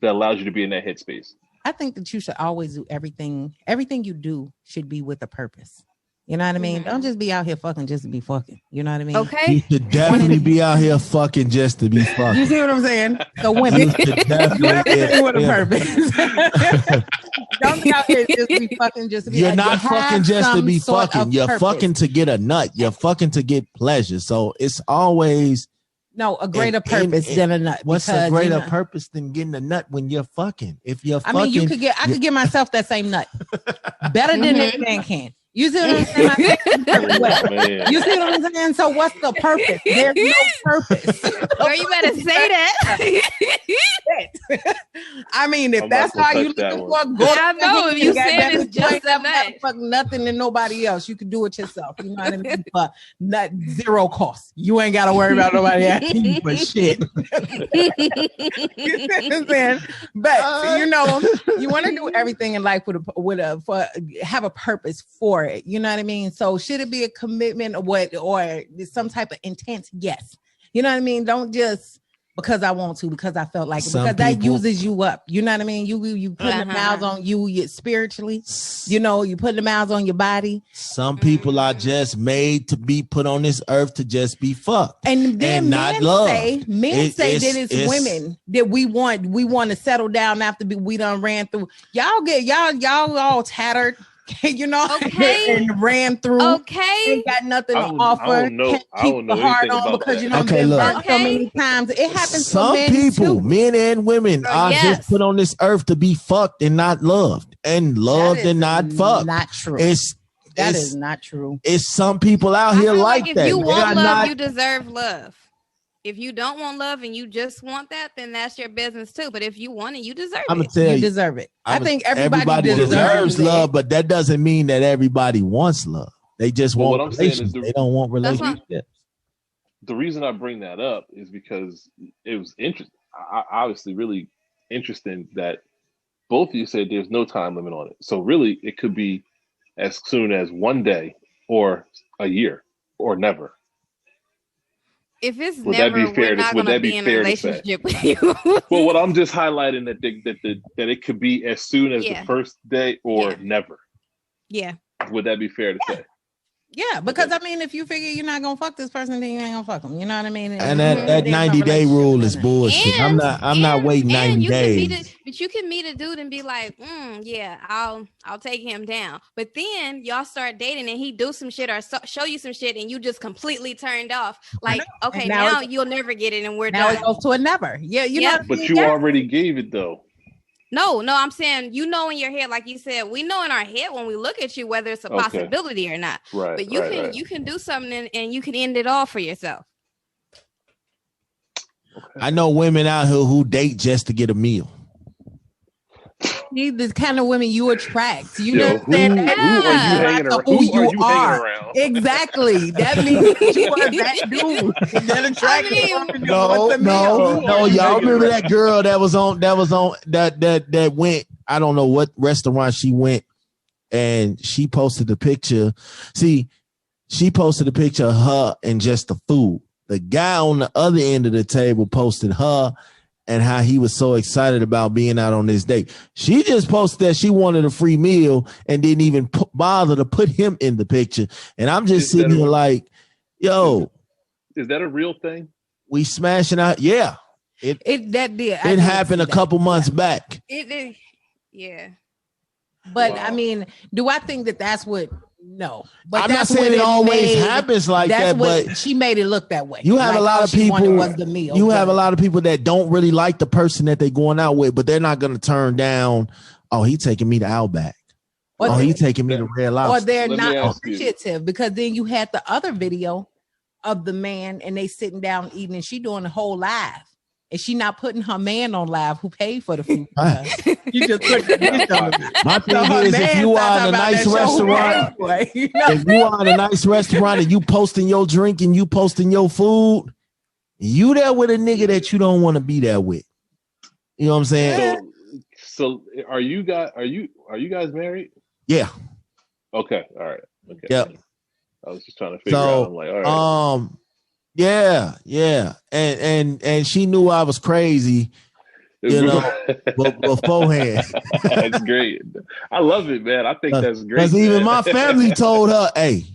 allows you to be in that headspace? I think that you should always do everything you do should be with a purpose. You know what I mean? Don't just be out here fucking just to be fucking. You know what I mean? Okay. You should definitely be out here fucking just to be fucking. You see what I'm saying? So women, definitely with a purpose. Don't be out here just to be fucking just to be. You're not fucking just to be fucking. You're fucking to get a nut. You're fucking to get pleasure. So it's always a greater purpose than a nut. What's a greater purpose than getting a nut when you're fucking? If you're fucking, I mean, I could give myself that same nut better than this man can. You see what I'm saying? You see what I'm saying? So what's the purpose? There's no purpose. Girl, you better say that. I mean, if that's how you looking for, I know if you said it's just that fuck nothing and nobody else. You can do it yourself. You know what I mean? But not zero cost. You ain't got to worry about nobody asking you for shit. You see what I'm saying? But you know, you want to do everything in life have a purpose for it. You know what I mean? So should it be a commitment or some type of intent? Yes. You know what I mean? Don't just because I want to, because I felt like it, because that uses you up. You know what I mean? You putting the miles on you spiritually. You know, you putting the miles on your body. Some people are just made to be put on this earth to just be fucked. And then men say that it's women that we want to settle down after we done ran through. Y'all all tattered. You know, and ran through. Ain't got nothing to offer. I don't know hard on because you know been burnt so many times. It happens. Some people, men and women, are just put on this earth to be fucked and not loved, and loved and not fucked. Not true. That is not true. It's some people out here like that. If you want love, you deserve love. If you don't want love and you just want that, then that's your business too. But if you want it, you deserve it. You deserve it. I think everybody deserves love, but that doesn't mean that everybody wants love. They just want relationships. They don't want relationships. The reason I bring that up is because it was interesting. Obviously, really interesting that both of you said there's no time limit on it. So really, it could be as soon as one day or a year or never. If it's never, we're not going to be in a relationship with you. Well, what I'm just highlighting that it could be as soon as the first day or never. Yeah. Would that be fair to say? Yeah, because I mean, if you figure you're not gonna fuck this person, then you ain't gonna fuck them. You know what I mean? And that 90-day rule is bullshit. I'm not waiting 90 days. But you can meet a dude and be like, yeah, I'll take him down. But then y'all start dating and he do some shit or show you some shit and you just completely turned off. Like, okay, now you'll never get it and we're done. Now it goes to a never. Yeah, you know. But you already gave it though. No, I'm saying in your head, like you said, we know in our head when we look at you whether it's a possibility or not. Right. But you can do something and you can end it all for yourself. Okay. I know women out here who date just to get a meal. These the kind of women you attract. You know who are you hanging around? Exactly. That means you are that dude. That attractive. No. Y'all remember that girl that went, I don't know what restaurant she went, and she posted the picture. See, she posted a picture of her and just the food. The guy on the other end of the table posted her and how he was so excited about being out on this date. She just posted that she wanted a free meal and didn't even bother to put him in the picture. And I'm just sitting here like, yo. Is that a real thing? We smashing out. Yeah. It happened a couple months back. Yeah. But I mean, do I think that that's what? No, but I'm not saying it always happens like that. But she made it look that way. You have a lot of people. You have a lot of people that don't really like the person that they're going out with, but they're not going to turn down. Oh, he taking me to Outback. He taking me to Red Lobster. Or they're not appreciative because then you had the other video of the man and they sitting down eating and she doing the whole live. And she not putting her man on live who paid for the food. You just put my thing is, if you are in a nice restaurant, if you are in a nice restaurant and you posting your drink and you posting your food, you there with a nigga that you don't want to be there with. You know what I'm saying? So are you guys married? Yeah. Okay. All right. Okay. Yep. I was just trying to figure out. I'm like, all right. Yeah. And she knew I was crazy, beforehand. That's great. I love it, man. I think that's great. Because even my family told her, hey,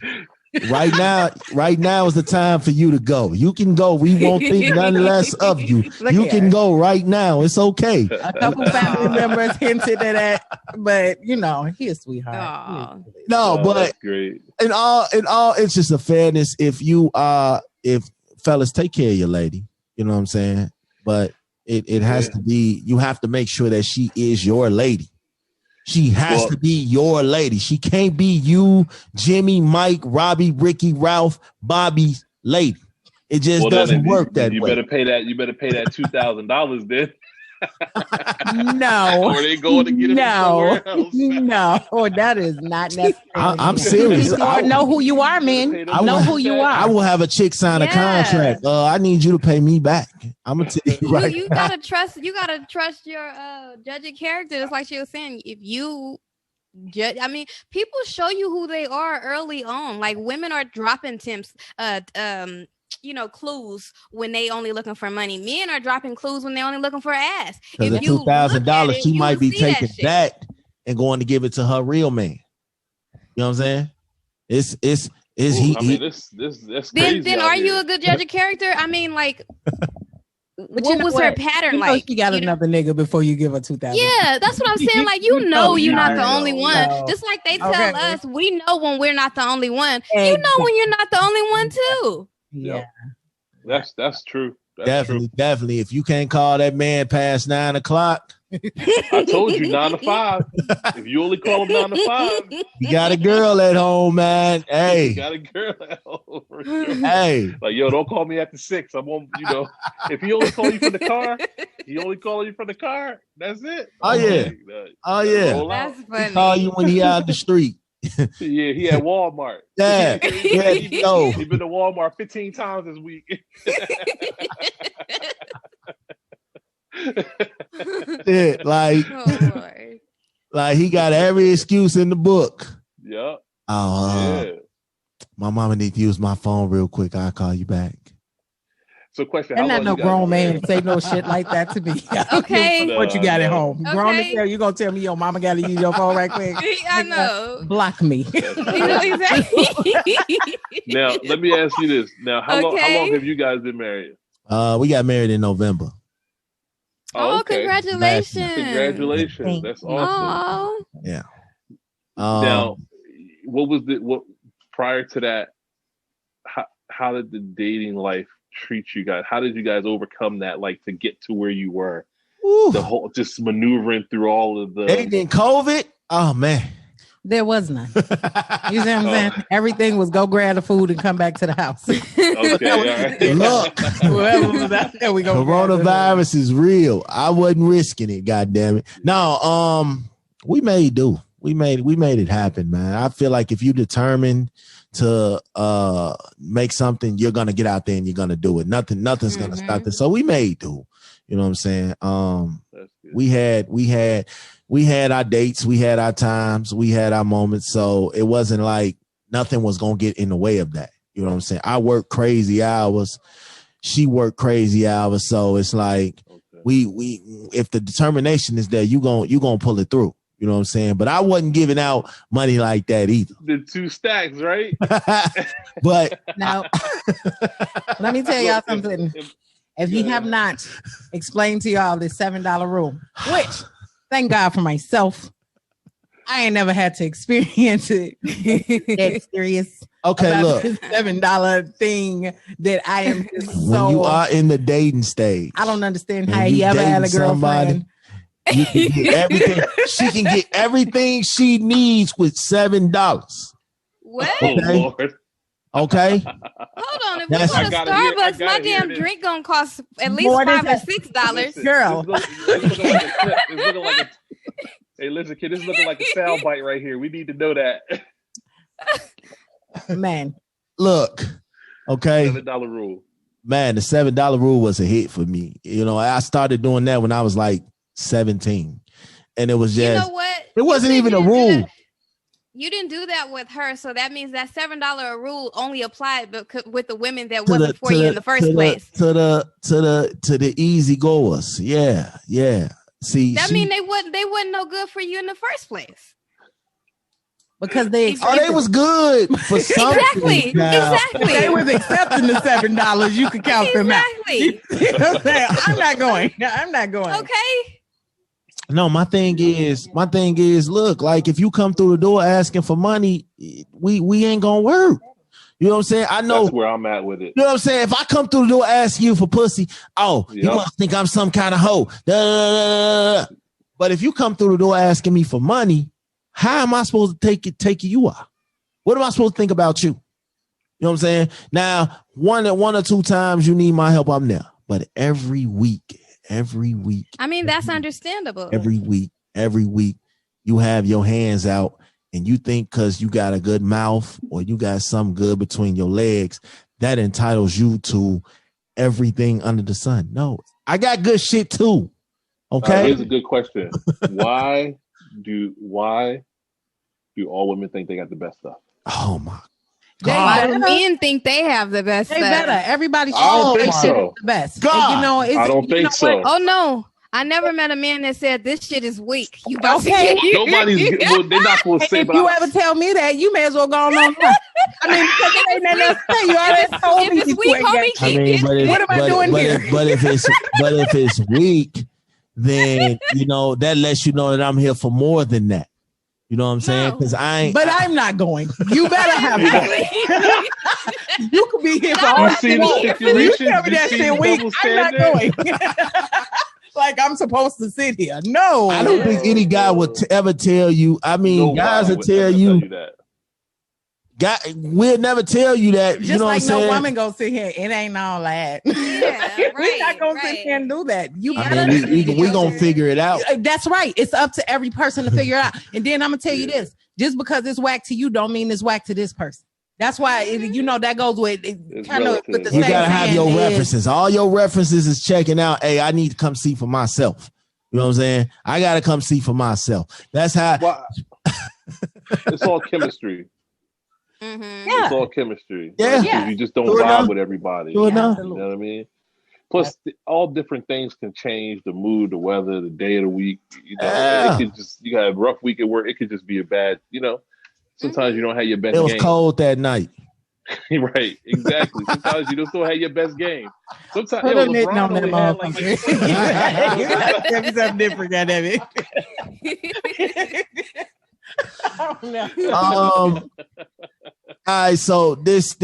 right now is the time for you to go. You can go. We won't think none less of you. You can go right now. It's okay. A couple family members hinted at that, but he a sweetheart. No, but that's great. In all, it's just a fairness. If fellas, take care of your lady, you know what I'm saying? But it has to be, you have to make sure that she is your lady. She has to be your lady. She can't be you, Jimmy, Mike, Robbie, Ricky, Ralph, Bobby's lady. It just doesn't work that way. You better pay that $2,000 then. No. Or they going to get it somewhere else. No, that is not necessary. I'm serious. I know who you are, man. I know who you are. I will have a chick sign a contract. I need you to pay me back. I'm gonna tell you right. You gotta trust. You gotta trust your judging character. It's like she was saying. If you judge, I mean, people show you who they are early on. Like women are dropping temps. Clues when they only looking for money. Men are dropping clues when they only looking for ass. Because the $2,000, she might be taking that and going to give it to her real man. You know what I'm saying? That's crazy. Then are you a good judge of character? I mean, like, what was her pattern like? You got another nigga before you give her $2,000. Yeah, that's what I'm saying. Like, you're not the only one. Just like they tell us, we know when we're not the only one. You know when you're not the only one too. Yeah, that's true. Definitely. If you can't call that man past 9 o'clock, I told you 9 to 5. If you only call him 9 to 5, you got a girl at home, man. Hey, you got a girl at home. For sure. Hey, like don't call me after 6. I won't. If he only call you from the car, he only call you from the car. That's it. Oh yeah. That's funny. He call you when he out the street. Yeah, he at Walmart. Yeah, he been to Walmart 15 times this week. Yeah, like he got every excuse in the book. Yep. My mama need to use my phone real quick. I'll call you back. So, question: I'm not no grown man say no shit like that to me. Okay, what you got at home? Okay. Grown as hell, you gonna tell me your mama got to use your phone right quick? I know. Block me. Exactly. Now, let me ask you this. Now, how long have you guys been married? We got married in November. Oh, okay. Congratulations! Congratulations! That's awesome. Yeah. Now, what prior to that? How did the dating life treat you guys? How did you guys overcome that, like, to get to where you were the whole just maneuvering through all of the anything COVID. Oh man, there was none. You see what I'm saying? Everything was go grab the food and come back to the house. Okay, all right. Look, Whoever was out there, we go. coronavirus is real. I wasn't risking it. God damn it. No, we made do. We made it happen, man. I feel like if you determined to make something, you're gonna get out there and you're gonna do it. Nothing's gonna stop this. So we made do. You know what I'm saying? We had our dates, we had our times, we had our moments. So it wasn't like nothing was gonna get in the way of that. You know what I'm saying? I worked crazy hours. She worked crazy hours. So it's like we if the determination is there, you gonna pull it through. You know what I'm saying? But I wasn't giving out money like that either. The 2 stacks, right? But now, let me tell y'all something. If you have not explained to y'all this $7 rule, which thank God for myself, I ain't never had to experience it. That serious. Okay, look, $7 thing that I am so. When you are in the dating stage, I don't understand how you ever had a girlfriend. You can get everything. She can get everything she needs with $7. What? Oh, Lord. Okay. Hold on. If we go to Starbucks, my damn drink gonna cost at least $5 or $6. Girl. Hey, listen, kid, this is looking like a sound bite right here. We need to know that. Man. Look, okay. $7 rule. Man, the $7 rule was a hit for me. You know, I started doing that when I was like 17. And it was just, you know what? It wasn't even a rule. You didn't do that with her, so that means that $7 rule only applied with the women that wasn't for you in the first place. To the easy goers, yeah. See, that mean they wasn't no good for you in the first place. Because they was good for something. Exactly. They was accepting the $7. You could count them out. Exactly. You know what I'm saying? I'm not going. Okay. No, my thing is, look, like if you come through the door asking for money, we ain't gonna work. You know what I'm saying? I know that's where I'm at with it. You know what I'm saying? If I come through the door asking you for pussy, you must think I'm some kind of hoe. But if you come through the door asking me for money, how am I supposed to take you out? What am I supposed to think about you? You know what I'm saying? Now, one or two times you need my help, I'm there. But every week. I mean, that's understandable. Every week, you have your hands out and you think because you got a good mouth or you got something good between your legs, that entitles you to everything under the sun. No, I got good shit too. Okay. Here's a good question. Why do all women think they got the best stuff? Oh my God. Men think they have the best stuff. Better. Everybody should think so. The best. God. You know, I don't think so. Oh no. I never met a man that said this shit is weak. You about to Okay. get They're not going to say. If you ever tell me that, you may as well go on. I mean, because it ain't nothing else to say. You already told me. If it's weak, homie, keep it. What am I doing here? But if it's weak, then you know that lets you know that I'm here for more than that. You know what I'm saying? Because I'm not going. You better have it. You could be here for all you see the stipulations. You tell me that shit weak. I'm not going. Like I'm supposed to sit here. No, I don't think any guy would ever tell you. I mean, guys will tell you that. God, we'll never tell you that. Just you know like what I'm saying? No woman go sit here. It ain't all that. Yeah, We're not gonna sit here and do that. We gonna figure it out. That's right. It's up to every person to figure it out. And then I'm gonna tell you this: just because it's whack to you, don't mean it's whack to this person. That's why that goes with kind of with the you same. gotta have your references. All your references is checking out. Hey, I need to come see for myself. You know what I'm saying? I gotta come see for myself. That's how. It's all chemistry. Mm-hmm. Yeah. It's all chemistry. Yeah. Right? You just don't vibe with everybody. Sure You know what I mean? Plus, all different things can change the mood, the weather, the day of the week. You know, it could just you got a rough week at work. It could just be a bad. You know, sometimes you don't have your best. It was game. cold that night. Right, exactly. Sometimes you don't still have your best game. Sometimes Put a knitting on that LeBron motherfucker. Tell me something different, goddammit. All right, so this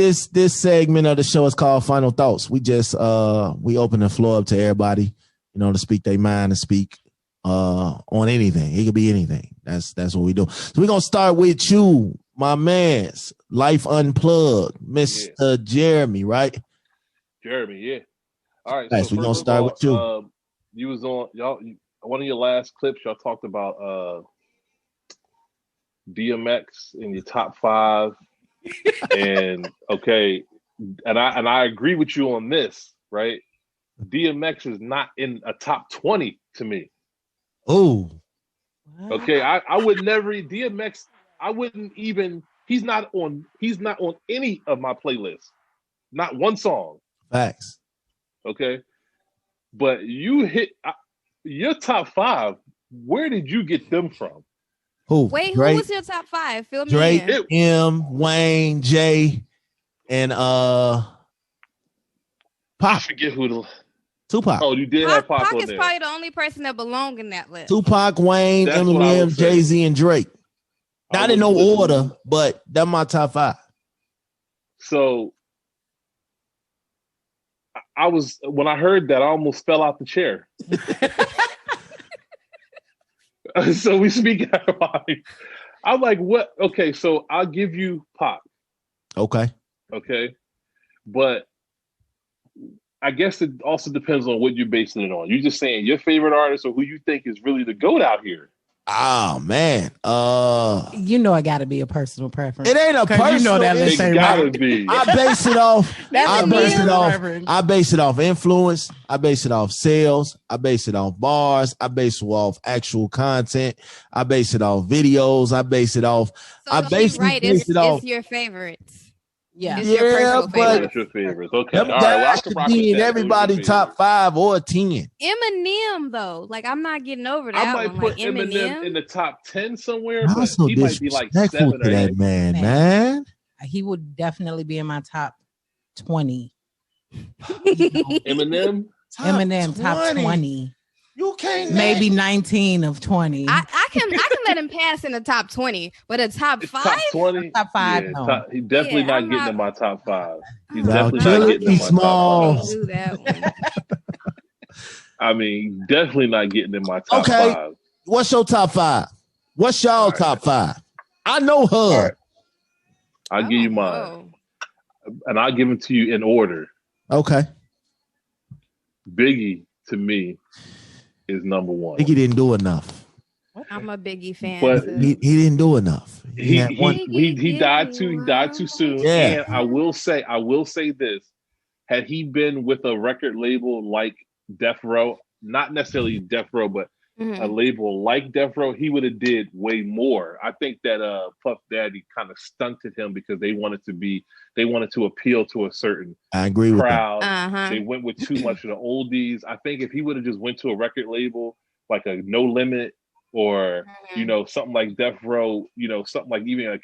segment of the show is called Final Thoughts. We just we open the floor up to everybody. to speak their mind and speak on anything. It could be anything. That's what we do. So we're gonna start with you, my man's Life Unplugged, Mr. Jeremy, right? Jeremy, yeah. All right. So we're gonna start with you. You was on one of your last clips. Y'all talked about DMX in your top 5, and okay, and I agree with you on this, right? DMX is not in a top 20 to me. Oh, okay. I would never DMX. I wouldn't even. He's not on any of my playlists. Not one song. Facts. Okay, but you hit your top 5. Where did you get them from? Who? Wait, Drake, who was your top 5? Fill me Drake, in. M, Wayne, Jay, and I forget who the Tupac. Oh, you did have Pac on is there. probably the only person that belong in that list. Tupac, Wayne, That's what I Eminem, would say. Jay-Z, and Drake. Not in no order, but that's my top 5. So I was, when I heard that, I almost fell out the chair. So we speak about it. I'm like, what? Okay, so I'll give you Pac. Okay. But I guess it also depends on what you're basing it on. You're just saying your favorite artist or who you think is really the GOAT out here. Oh man. I gotta be a personal preference. It ain't a personal. It gotta be. I base it off. I base it off influence. I base it off sales. I base it off bars. I base it off actual content. I base it off videos. I base it off. So it's your favorites. Yeah, it's your personal but it's your favorites. Okay, all right. That should be in everybody top 5 or 10. Eminem, though, like I'm not getting over that. I might put like, Eminem in the top 10 somewhere, I'm but so he might be like 7 to or that 8. man. He would definitely be in my top 20. Eminem Top 20. You can't maybe 19 of 20. I can let him pass in the top 20, but a top 5? Top 20? Top 5, no. He's definitely not getting in my top 5. He's definitely not getting in my small. top 5. Do that one. I mean, definitely not getting in my top 5. What's your top 5? What's y'all top 5? I know her. Right. I'll give you mine. And I'll give them to you in order. Okay. Biggie, to me, is number 1. Biggie didn't do enough. I'm a Biggie fan. But he didn't do enough. He died too soon. Yeah. And I will say this. Had he been with a record label like Death Row, not necessarily Death Row, but a label like Death Row, he would have did way more. I think that Puff Daddy kind of stunted him because they wanted to appeal to a certain crowd. They went with too much of the oldies. I think if he would have just went to a record label like a No Limit or something like Death Row, something like even like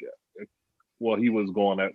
he was going at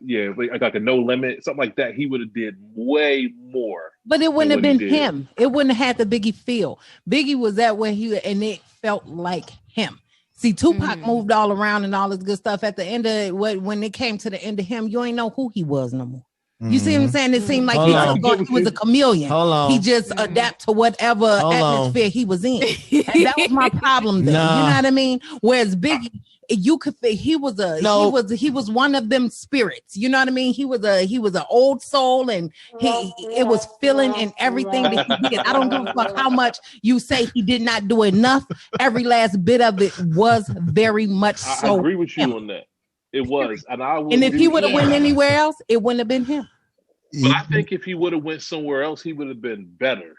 like a No Limit, something like that, he would have did way more. But it wouldn't have been him. It wouldn't have had the Biggie feel. Biggie was that way and it felt like him. See, Tupac moved all around and all this good stuff. At the end of when it came to the end of him, you ain't know who he was no more. You see what I'm saying? It seemed like he was a chameleon. He just adapt to whatever atmosphere he was in. And that was my problem there. You know what I mean? Whereas Biggie, you could think he was one of them spirits. You know what I mean? He was an old soul, and it was feeling in everything that he did. I don't give a fuck how much you say he did not do enough. Every last bit of it was very much so. I agree with you on that. It was, and if he would have went anywhere else, it wouldn't have been him. But I think if he would have went somewhere else, he would have been better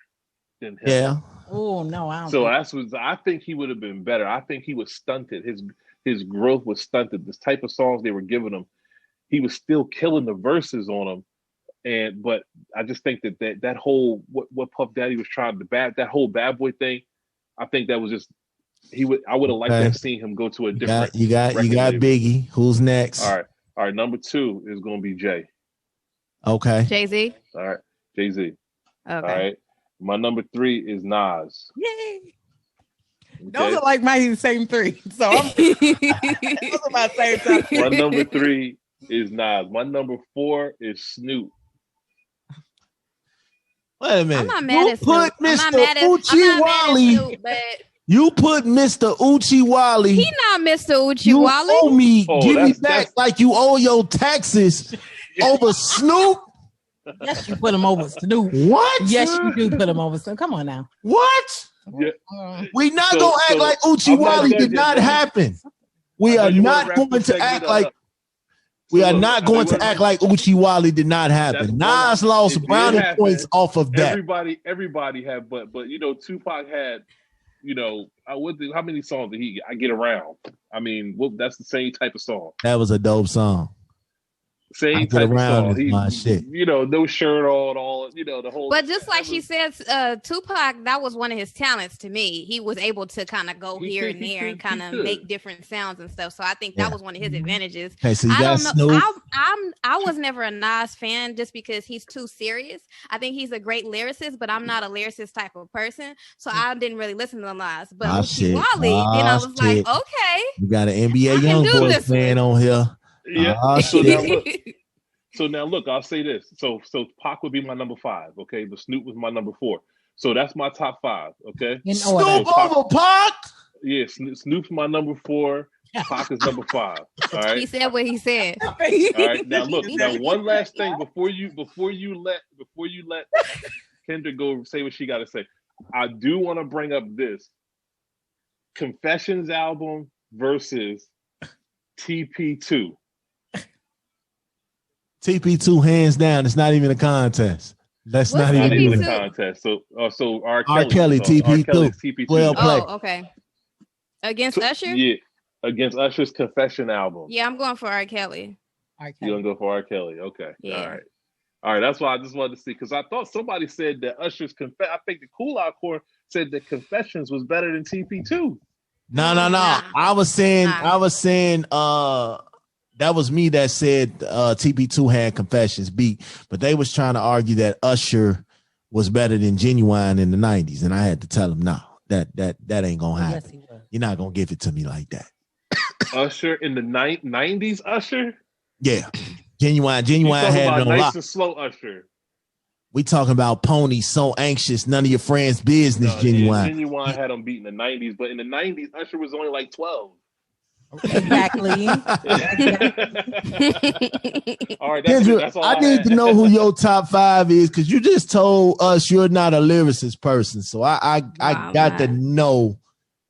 than him. Yeah. Oh no, I don't. So I think he would have been better. I think he was stunted. His growth was stunted. This type of songs they were giving him, he was still killing the verses on them. But I just think that whole what Puff Daddy was trying to that whole bad boy thing, I think that was just I would have liked to have seen him go to a different. You got Biggie. Who's next? All right. Number 2 is going to be Jay. Okay. Jay-Z. All right. Jay-Z. Okay. All right. My number 3 is Nas. Yay. Okay. Those are like my same 3. So those are my same top. My number 3 is Nas. My number 4 is Snoop. Wait a minute. I'm not mad at Snoop. Put I'm Mr. not mad at Snoop, but You put Mr. Uchiwali. he not Mr. You Uchiwali. owe me. Oh, give me that's- back like you owe your taxes over Snoop. Yes, you put him over Snoop. What? Yes, you do put him over Snoop. Come on now. What? Yeah. We not So- gonna act so like I'm not Uchiwali judging, did not bro. happen. We I know are you wanna not wrap going this to segment act up. like we So are look, not I going know to act like Uchiwali did not happen. That's Nas lost it did brownie happen. points off of that. Everybody had, but you know, Tupac had, you know, how many songs did he? I Get Around. I mean, well, that's the same type of song. That was a dope song. Same I Get type of Around song. is my shit. You know, no shirt on, all you know, the whole. But just like she says, Tupac, that was one of his talents to me. He was able to kind of go here and there and kind of make different sounds and stuff. So I think that was one of his advantages. Okay, so you I got don't know. Snoop. I was never a Nas fan just because he's too serious. I think he's a great lyricist, but I'm not a lyricist type of person. So I didn't really listen to Nas. But Uchiwali, then I was like, okay. We got an NBA I can young do boy this fan on here. Yeah. So now look, I'll say this. So Pac would be my number 5, okay? But Snoop was my number 4. So that's my top 5, okay? Snoop over Pac? Yeah, Snoop's my number 4. Pac is number 5. All right. He said what he said. All right. Now look. Now one last thing before you let Kendra go say what she got to say. I do want to bring up this Confessions album versus TP2. TP2 hands down. It's not even a contest. That's What's not Not even even TP2? a contest. So R. R. Kelly, TP2. Well played. Oh, okay. Against Usher? Yeah, against Usher's Confession album. Yeah, I'm going for R. Kelly. You're gonna go for R. Kelly. Okay. Yeah. All right. That's why I just wanted to see, because I thought somebody said that Usher's I think the Cool Out Core said that Confessions was better than TP2. No. Nah. I was saying that was me that said TP2 had Confessions beat, but they was trying to argue that Usher was better than Genuine in the 90s, and I had to tell them, no, that ain't gonna happen. Yes, he was. You're not gonna give it to me like that. Usher in the 90s Usher? Yeah. Genuine You had talking it about on nice lock. and slow Usher. We talking about Pony, So Anxious, None of Your Friends' Business, No, Genuine. Genuine had them beat in the 90s, but in the 90s, Usher was only like 12. Exactly. All right, Kendra, that's all I need to know who your top 5 is, because you just told us you're not a lyricist person. So I got to know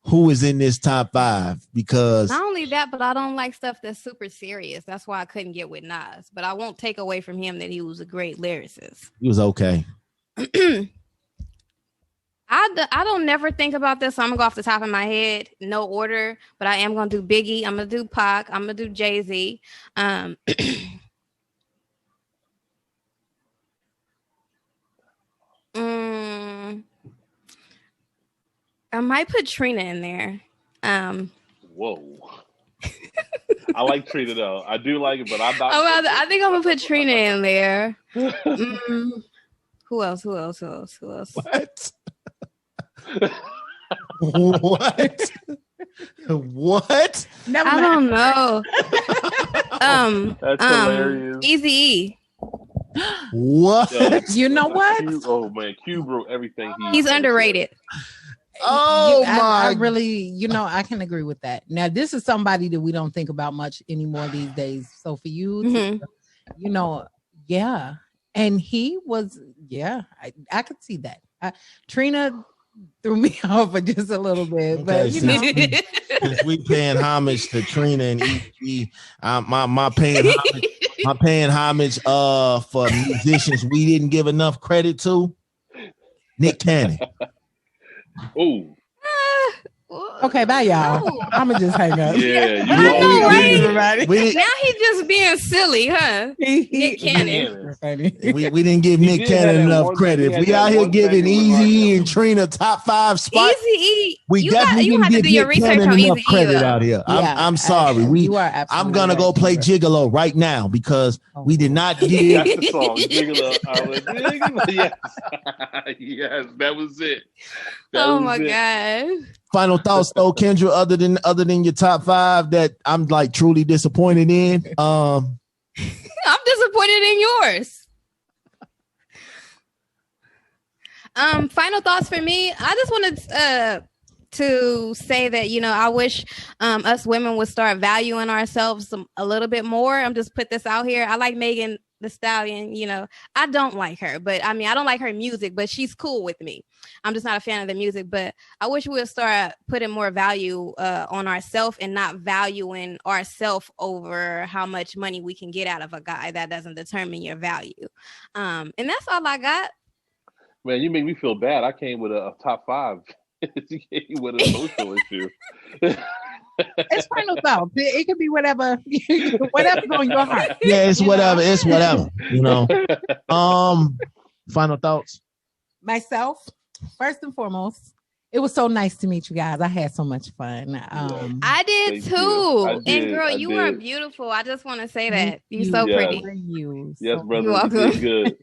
who is in this top 5, because Not only that, but I don't like stuff that's super serious. That's why I couldn't get with Nas. But I won't take away from him that he was a great lyricist. he was okay. I don't never think about this, so I'm gonna go off the top of my head, no order, but I am gonna do Biggie, I'm gonna do Pac, I'm gonna do Jay-Z. I might put Trina in there. Whoa. I like Trina though. I do like it, but I'm not. I think I'm gonna put Trina in there. Who else? What? What? Never I mind. don't know. That's hilarious. Eazy-E. What? You know what? Oh man, Q broke everything. He's underrated. Oh I my! really, I can agree with that. Now, this is somebody that we don't think about much anymore these days. So for you, yeah. And he was, I could see that. Trina threw me off for just a little bit, but Okay, since we paying homage to Trina and E.G., my paying homage for musicians we didn't give enough credit to. Nick Cannon. Oh. Okay, bye, y'all. No. I'm gonna just hang up. Yeah, I know, right? Everybody. Now he's just being silly, huh? Nick Cannon. We didn't give Nick Cannon enough credit. If we out here giving Easy and Trina top 5 spots, Eazy-E. we definitely you didn't have to give do your Nick research Cannon on enough Eazy-E. credit though. out here. Yeah, I'm sorry. you are absolutely I'm gonna go right. play Gigolo right now, because we did not give. That's the song. Gigolo. I was Gigolo. Yes. Yes, that was it. Oh my god. Final thoughts though, Kendra, other than your top 5 that I'm like truly disappointed in. I'm disappointed in yours. Final thoughts for me. I just wanted to say that, you know, I wish us women would start valuing ourselves a little bit more. I'm just put this out here. I like Megan Thee Stallion. You know, I don't like her, but I mean, I don't like her music, but she's cool with me. I'm just not a fan of the music, but I wish we would start putting more value on ourselves and not valuing ourselves over how much money we can get out of a guy. That doesn't determine your value. And that's all I got. Man, you make me feel bad. I came with a top 5. You came with an emotional issue. It's final thought. It could be whatever's on your heart. Yeah, it's whatever. It's whatever. You know. Final thoughts. Myself, first and foremost, it was so nice to meet you guys. I had so much fun. I did too. And girl, you are beautiful. I just want to say that. You're so pretty. Yes, brother. You're welcome. Good.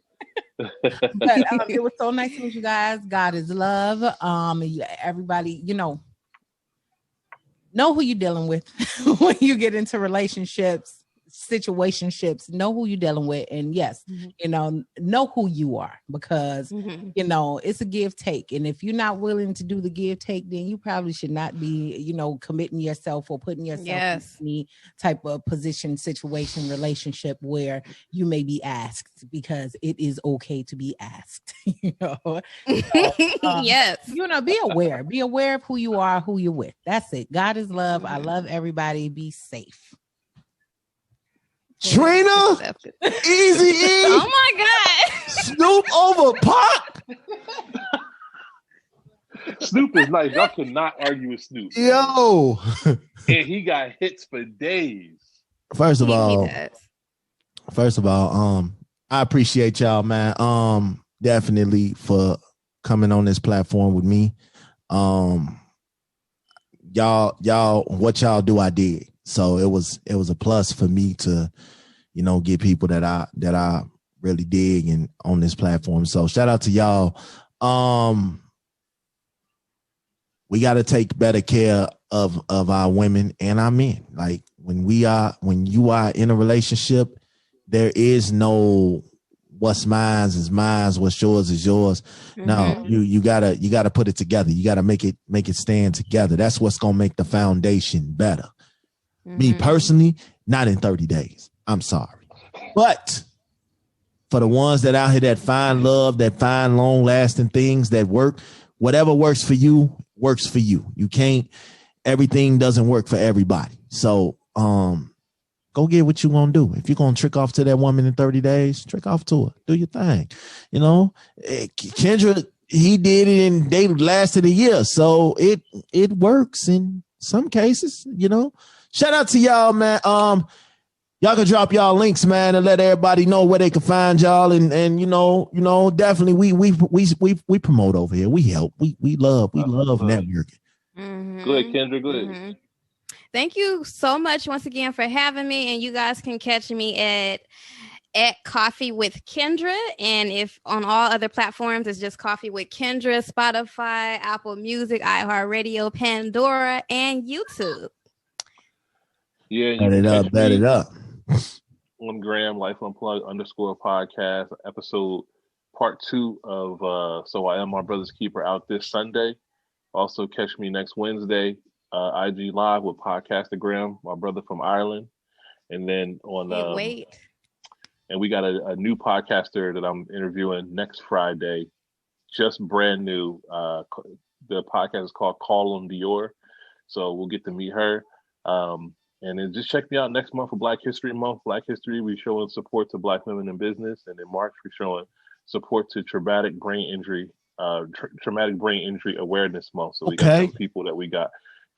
But it was so nice to meet you guys. God is love. Everybody, you know who you're dealing with when you get into relationships, situationships. Know who you're dealing with, and yes, you know who you are, because you know it's a give take. And if you're not willing to do the give take, then you probably should not be, you know, committing yourself or putting yourself in any type of position, situation, relationship where you may be asked, because it is okay to be asked. You know, so, yes. You know, be aware of who you are, who you're with. That's it. God is love. I love everybody. Be safe. Trina, Easy E. Oh my God. Snoop over Pop. Snoop is nice. Y'all cannot argue with Snoop. Yo. And he got hits for days. First of all, I appreciate y'all, man. Definitely for coming on this platform with me. Y'all, what y'all do, I did. So it was a plus for me to, you know, get people that I really dig and on this platform. So shout out to y'all. We got to take better care of our women and our men. Like when you are in a relationship, there is no what's mine is mine, what's yours is yours. No, you gotta put it together. You gotta make it stand together. That's what's gonna make the foundation better. Me personally, not in 30 days. I'm sorry. But for the ones that out here that find love, that find long lasting things that work, whatever works for you, works for you. Everything doesn't work for everybody. So go get what you want to do. If you're going to trick off to that woman in 30 days, trick off to her. Do your thing. You know, Kendra, he did it and they lasted a year. So it works in some cases, you know. Shout out to y'all, man. Y'all can drop y'all links, man, and let everybody know where they can find y'all. And you know, definitely we promote over here. We help. We love networking. Go ahead, Kendra. Go ahead. Thank you so much once again for having me. And you guys can catch me at Coffee with Kendra. And if on all other platforms, it's just Coffee with Kendra, Spotify, Apple Music, iHeartRadio, Pandora, and YouTube. Yeah, bet it up. On Graham, Life Unplugged _podcast, episode part 2 of So I Am My Brother's Keeper, out this Sunday. Also catch me next Wednesday, IG Live with Podcastagram, my brother from Ireland. And then on and we got a new podcaster that I'm interviewing next Friday, just brand new. The podcast is called Call on Dior. So we'll get to meet her. And then just check me out next month for Black History Month. Black History, we're showing support to Black women in business. And in March, we're showing support to traumatic brain injury awareness month. So we got some people that we got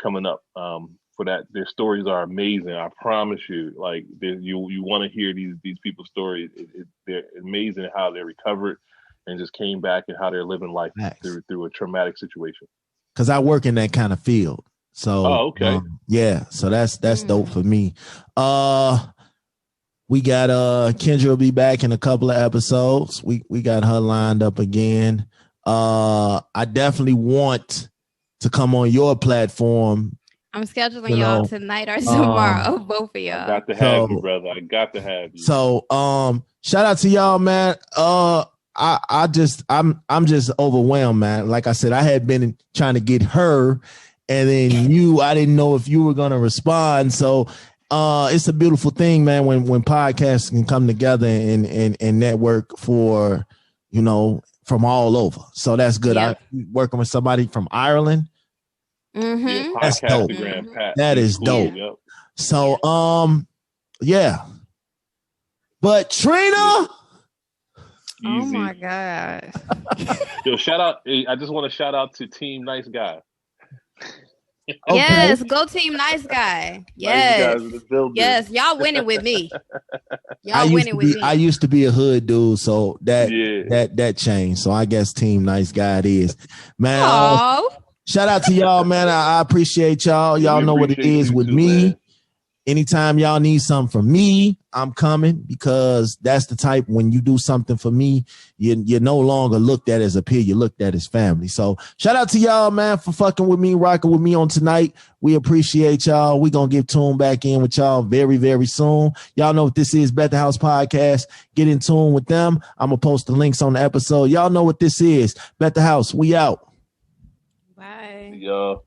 coming up for that. Their stories are amazing. I promise you, like you want to hear these people's stories. They're amazing how they recovered and just came back and how they're living life through a traumatic situation. Because I work in that kind of field. So, yeah, so that's dope for me. We got Kendra will be back in a couple of episodes. We got her lined up again. I definitely want to come on your platform. I'm scheduling y'all tonight or tomorrow, both of y'all. I got to have you, brother. I got to have you. So, shout out to y'all, man. I'm just overwhelmed, man. Like I said, I had been trying to get her, and then I didn't know if you were gonna respond. So it's a beautiful thing, man, when podcasts can come together and network for, from all over. So that's good. Yep. I'm working with somebody from Ireland. Mm-hmm. Yeah, That's dope. Pat. That is Cool. dope. Yep. So yeah. But Trina. Easy. Oh my God. Yo, shout out. I just want to shout out to Team Nice Guy. Okay. Yes, go Team Nice Guy. Yes. Nice guys in the building. Yes, y'all winning with me. Y'all winning with me. I used to be a hood dude, so that changed. So I guess Team Nice Guy it is. Man, shout out to y'all, man. I appreciate y'all. Y'all know what it is with me. Man. Anytime y'all need something from me, I'm coming, because that's the type, when you do something for me, you're no longer looked at as a peer, you're looked at as family. So shout out to y'all, man, for fucking with me, rocking with me on tonight. We appreciate y'all. We're going to get tuned back in with y'all very, very soon. Y'all know what this is, Bet the House Podcast. Get in tune with them. I'm going to post the links on the episode. Y'all know what this is. Bet the House. We out. Bye. Y'all.